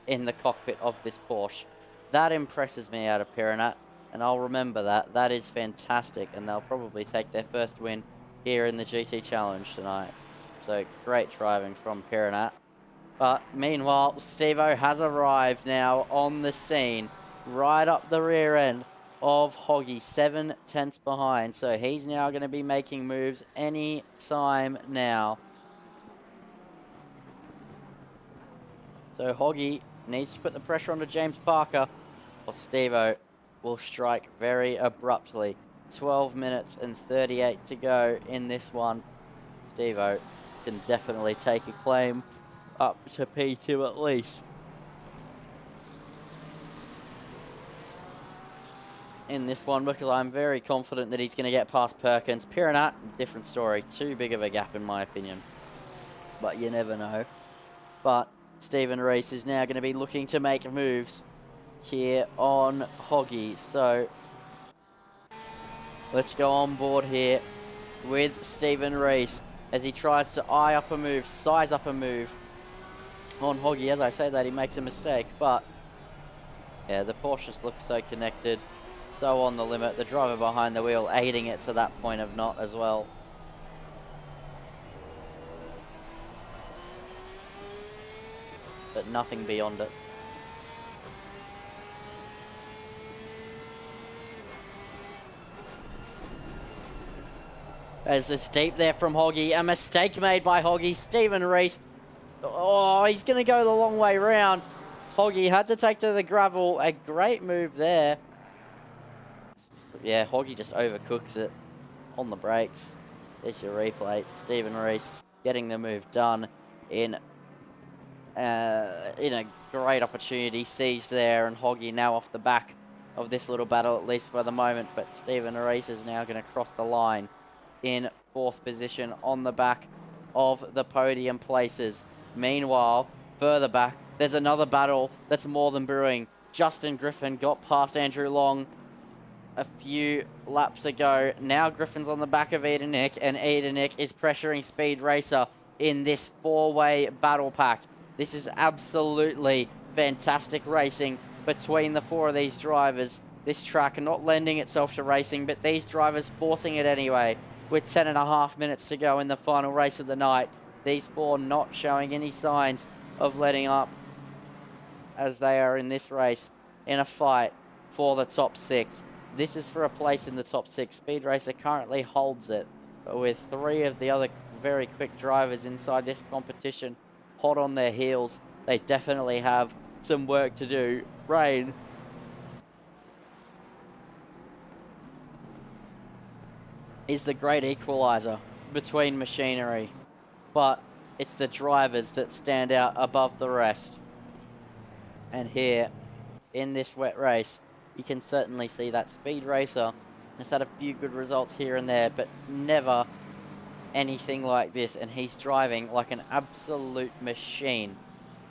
in the cockpit of this Porsche. That impresses me out of Piranha, and I'll remember that. That is fantastic, and they'll probably take their first win here in the GT Challenge tonight. So great driving from Piranha. But meanwhile, Steve-O has arrived now on the scene, right up the rear end of Hoggy, 7 tenths behind. So he's now going to be making moves any time now. So Hoggy needs to put the pressure onto James Parker, or Steve-O will strike very abruptly. 12 minutes and 38 to go in this one. Steve-O can definitely take a claim up to P2 at least. In this one, because I'm very confident that he's going to get past Perkins. Piranha, different story. Too big of a gap in my opinion. But you never know. But Stephen Reese is now going to be looking to make moves here on Hoggy. So let's go on board here with Stephen Reese as he tries to eye up a move, size up a move on Hoggy. As I say that, he makes a mistake, but yeah, the Porsche just looks so connected, so on the limit. The driver behind the wheel aiding it to that point of not as well. But nothing beyond it. As it's deep there from Hoggy. A mistake made by Hoggy. Stephen Reese. Oh, he's going to go the long way round. Hoggy had to take to the gravel. A great move there. Yeah, Hoggy just overcooks it on the brakes. There's your replay. Stephen Reese getting the move done in a great opportunity seized there, and Hoggy now off the back of this little battle, at least for the moment. But Stephen Reese is now going to cross the line in 4th position on the back of the podium places. Meanwhile, further back, there's another battle that's more than brewing. Justin Griffin got past Andrew Long a few laps ago. Now Griffin's on the back of Eden Nick, and Eden Nick is pressuring Speed Racer in this 4-way battle pack. This is absolutely fantastic racing between the 4 of these drivers. This track not lending itself to racing, but these drivers forcing it anyway. With 10.5 minutes to go in the final race of the night. These 4 not showing any signs of letting up as they are in this race in a fight for the top 6. This is for a place in the top 6. Speed Racer currently holds it, but with 3 of the other very quick drivers inside this competition hot on their heels, they definitely have some work to do. Rain is the great equalizer between machinery, but it's the drivers that stand out above the rest. And here, in this wet race, you can certainly see that Speed Racer has had a few good results here and there, but never anything like this, and he's driving like an absolute machine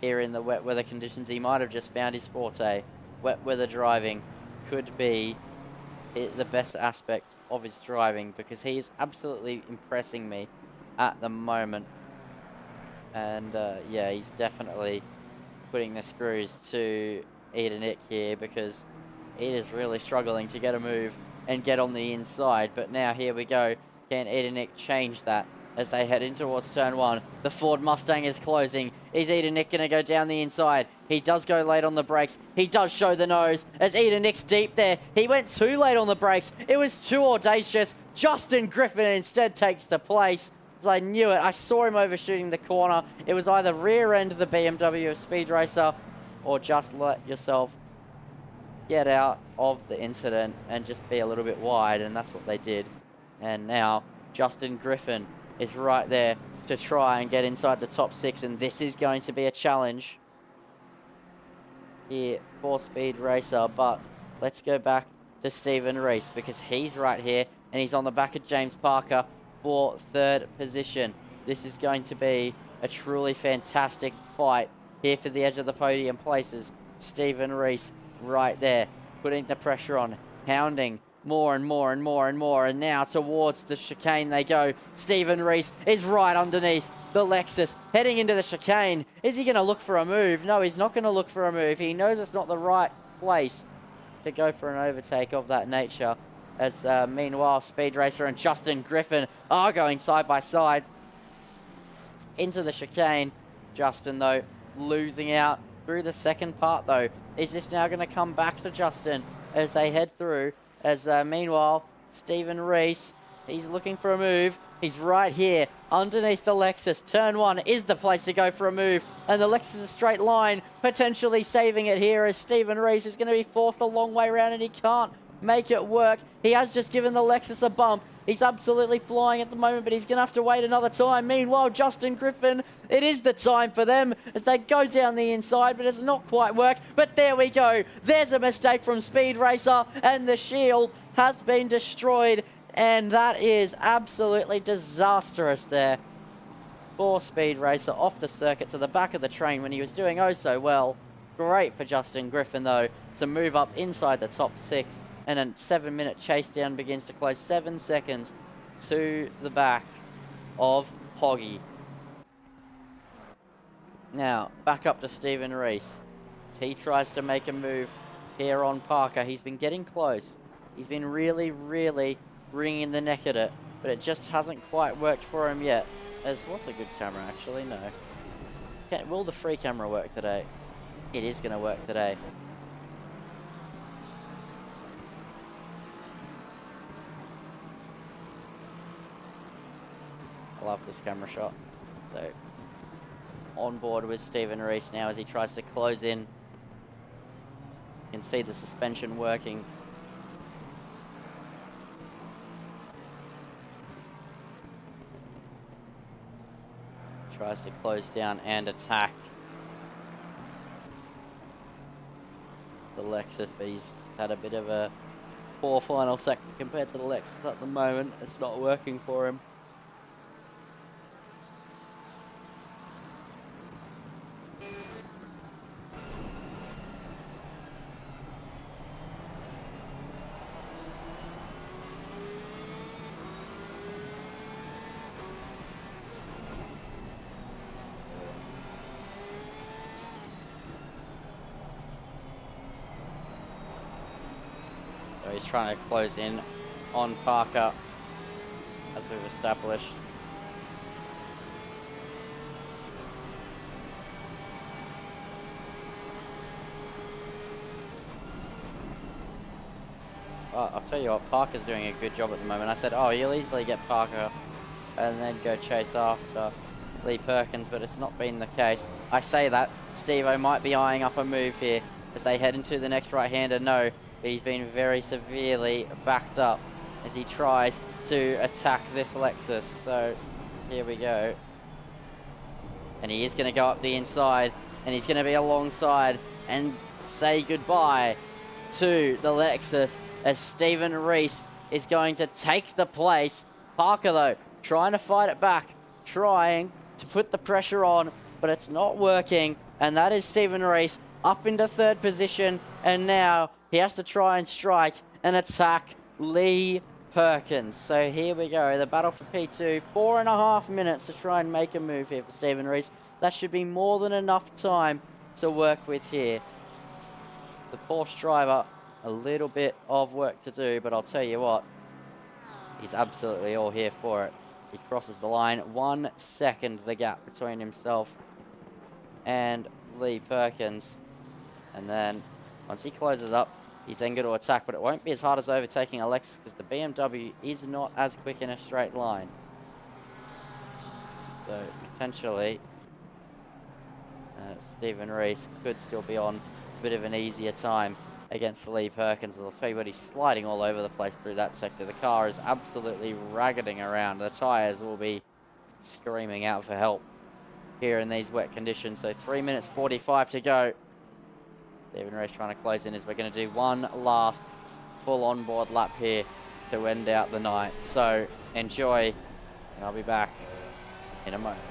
here in the wet weather conditions. He might have just found his forte. Wet weather driving could be the best aspect of his driving, because he is absolutely impressing me at the moment. And yeah, he's definitely putting the screws to Eden Nick here, because he is really struggling to get a move and get on the inside. But now here we go. Can Eden Nick change that as they head in towards turn 1? The Ford Mustang is closing. Is Eden Nick going to go down the inside? He does go late on the brakes. He does show the nose as Eden Nick's deep there. He went too late on the brakes. It was too audacious. Justin Griffin instead takes the place. As I knew it, I saw him overshooting the corner. It was either rear end of the BMW of Speed Racer, or just let yourself get out of the incident and just be a little bit wide, and that's what they did. And now Justin Griffin is right there to try and get inside the top 6, and this is going to be a challenge here for Speed Racer. But let's go back to Stephen Reese, because he's right here and he's on the back of James Parker for 3rd position. This is going to be a truly fantastic fight here for the edge of the podium places. Stephen Rees right there, putting the pressure on, hounding more and more and more and more, and now towards the chicane they go. Stephen Rees is right underneath the Lexus, heading into the chicane. Is he going to look for a move? No, he's not going to look for a move. He knows it's not the right place to go for an overtake of that nature. As meanwhile, Speed Racer and Justin Griffin are going side by side into the chicane. Justin, though, losing out through the second part, though. Is this now going to come back to Justin as they head through? As meanwhile, Stephen Rees, he's looking for a move. He's right here underneath the Lexus. Turn 1 is the place to go for a move. And the Lexus is a straight line, potentially saving it here as Stephen Rees is going to be forced a long way around and he can't make it work. He has just given the Lexus a bump. He's absolutely flying at the moment, but he's going to have to wait another time. Meanwhile, Justin Griffin, it is the time for them as they go down the inside, but it's not quite worked. But there we go. There's a mistake from Speed Racer, and the shield has been destroyed. And that is absolutely disastrous there for Speed Racer off the circuit to the back of the train when he was doing oh so well. Great for Justin Griffin, though, to move up inside the top 6. And a 7-minute chase down begins to close 7 seconds to the back of Hoggy. Now, back up to Stephen Rees. He tries to make a move here on Parker. He's been getting close. He's been really, really wringing the neck at it, but it just hasn't quite worked for him yet. What's a good camera, actually? No. Will the free camera work today? It is going to work today. I love this camera shot. So, on board with Stephen Rees now as he tries to close in. You can see the suspension working. Tries to close down and attack the Lexus, but he's had a bit of a poor final sector compared to the Lexus at the moment. It's not working for him. So he's trying to close in on Parker, as we've established. I'll tell you what, Parker's doing a good job at the moment. I said, oh, you'll easily get Parker and then go chase after Lee Perkins, but it's not been the case. I say that, Steve-O might be eyeing up a move here as they head into the next right-hander. No, but he's been very severely backed up as he tries to attack this Lexus. So here we go. And he is going to go up the inside, and he's going to be alongside and say goodbye to the Lexus as Stephen Rees is going to take the place. Parker, though, trying to fight it back, trying to put the pressure on, but it's not working. And that is Stephen Rees up into 3rd position, and now he has to try and strike and attack Lee Perkins. So here we go, the battle for P2. 4.5 minutes to try and make a move here for Stephen Rees. That should be more than enough time to work with here. The Porsche driver, a little bit of work to do, but I'll tell you what, he's absolutely all here for it. He crosses the line. 1 second the gap between himself and Lee Perkins. And then once he closes up, he's then going to attack, but it won't be as hard as overtaking Alex because the BMW is not as quick in a straight line. So potentially Stephen Rees could still be on a bit of an easier time against Lee Perkins. I'll tell you what, he's sliding all over the place through that sector. The car is absolutely raggeting around. The tyres will be screaming out for help here in these wet conditions. So 3 minutes 45 to go. Stephen Rees trying to close in as we're going to do one last full onboard lap here to end out the night. So enjoy And I'll be back in a moment.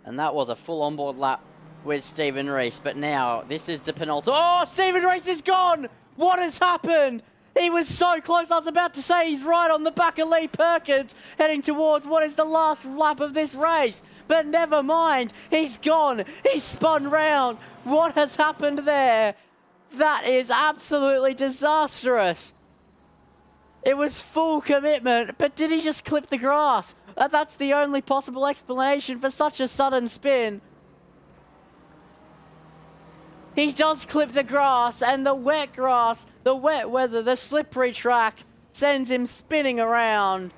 And that was a full onboard lap with Stephen Rees. But now, this is the penultimate. Oh, Stephen Rees is gone! What has happened? He was so close. I was about to say he's right on the back of Lee Perkins, heading towards what is the last lap of this race. But never mind. He's gone. He's spun round. What has happened there? That is absolutely disastrous. It was full commitment, but did he just clip the grass? That's the only possible explanation for such a sudden spin. He does clip the grass, and the wet grass, the wet weather, the slippery track sends him spinning around.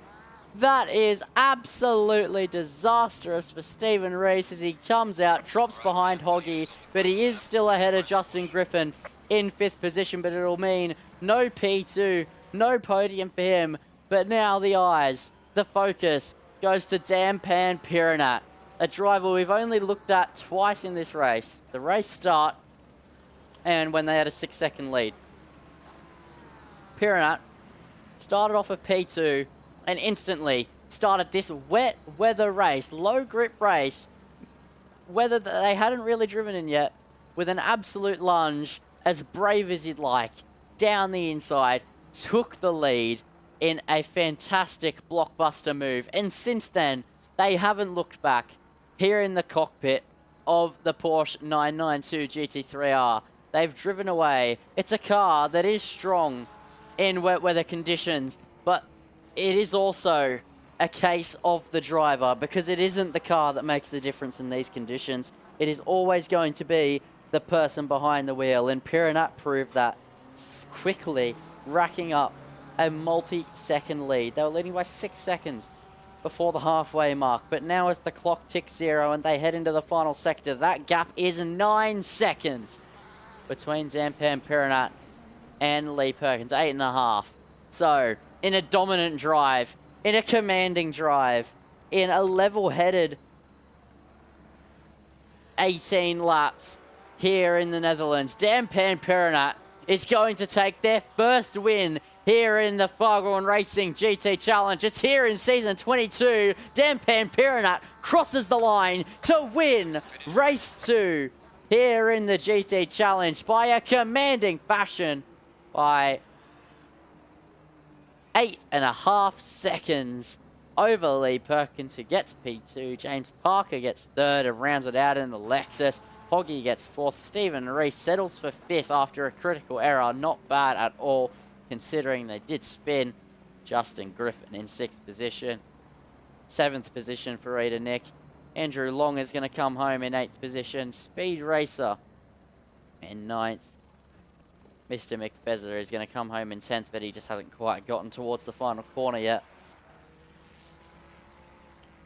That is absolutely disastrous for Stephen Rees as he comes out, drops behind Hoggy, but he is still ahead of Justin Griffin in 5th position, but it'll mean no P2, no podium for him. But now the eyes, the focus goes to Dampan Piranat, a driver we've only looked at twice in this race. The race start and when they had a 6-second lead. Piranat started off at P2 and instantly started this wet weather race, low grip race, weather that they hadn't really driven in yet, with an absolute lunge, as brave as you'd like, down the inside, took the lead in a fantastic blockbuster move. And since then, they haven't looked back here in the cockpit of the Porsche 992 GT3R. They've driven away. It's a car that is strong in wet weather conditions, but it is also a case of the driver, because it isn't the car that makes the difference in these conditions. It is always going to be the person behind the wheel, and Piranat proved that quickly, racking up a multi-second lead. They were leading by 6 seconds before the halfway mark, but now as the clock ticks 0 and they head into the final sector, that gap is 9 seconds between Dampan Piranat and Lee Perkins, 8.5. So, in a dominant drive, in a commanding drive, in a level-headed 18 laps here in the Netherlands, Dampan Piranat is going to take their first win here in the Fargone Racing GT Challenge. It's here in season 22. Dampan Piranat crosses the line to win race 2 here in the GT Challenge by a commanding fashion by 8.5 seconds over Lee Perkins, who gets P2. James Parker gets 3rd and rounds it out in the Lexus. Hoggy gets 4th. Stephen Rees settles for 5th after a critical error. Not bad at all, considering they did spin. Justin Griffin in 6th position. 7th position for Rita Nick. Andrew Long is going to come home in 8th position. Speed Racer in 9th. Mr. McFezzer is going to come home in 10th, but he just hasn't quite gotten towards the final corner yet.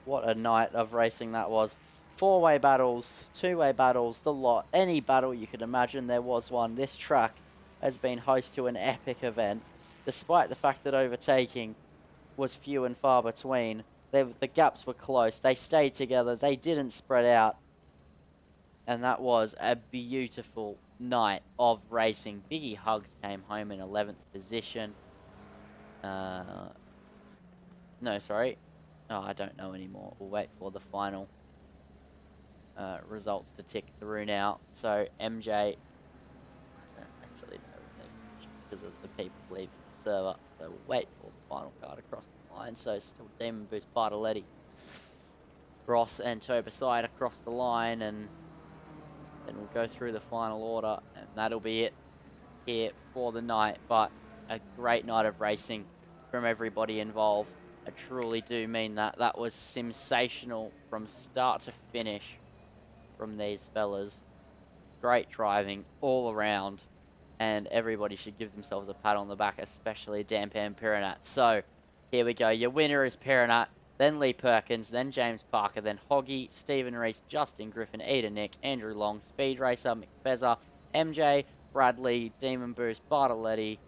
What a night of racing that was Four-way battles, two-way battles, the lot. Any battle you could imagine, there was one. This track has been host to an epic event, despite the fact that overtaking was few and far between. The gaps were close. They stayed together. They didn't spread out. And that was a beautiful night of racing. Biggie Hugs came home in 11th position. No, sorry. Oh, I don't know anymore. We'll wait for the final results to tick through now. So MJ, I don't actually know because of the people leaving the server. So we'll wait for the final card across the line. So still Demon Boost, Bartoletti, Ross and Tobeside across the line, and then we'll go through the final order, and that'll be it here for the night. But a great night of racing from everybody involved. I truly do mean that. That was sensational from start to finish from these fellas. Great driving all around, and everybody should give themselves a pat on the back, especially Dampan Piranat. So here we go. Your winner is Piranat, then Lee Perkins, then James Parker, then Hoggy, Stephen Reese, Justin Griffin, Eda Nick, Andrew Long, Speed Racer, McBezza, MJ, Bradley, Demon Boost, Bartoletti,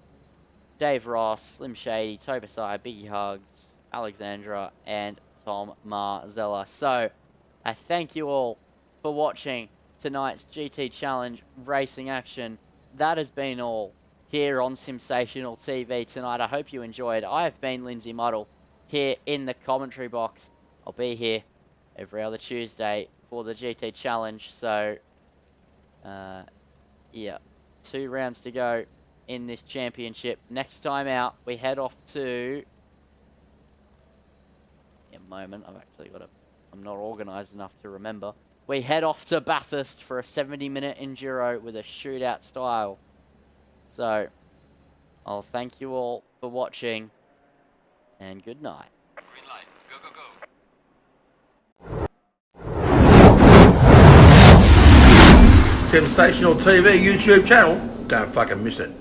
Dave Ross, Slim Shady, Tobesai, Biggie Hugs, Alexandra, and Tom Marzella. So I thank you all for watching tonight's GT Challenge racing action. That has been all here on Sensational TV tonight. I hope you enjoyed. I have been Lindsay Muddle here in the commentary box. I'll be here every other Tuesday for the GT Challenge. So, yeah, 2 rounds to go in this championship. Next time out, we head off to... In a moment, I've actually got to... I'm not organised enough to remember. We head off to Bathurst for a 70-minute enduro with a shootout style. So, I'll thank you all for watching, and good night. Green light. Go, go, go. Sensational TV YouTube channel. Don't fucking miss it.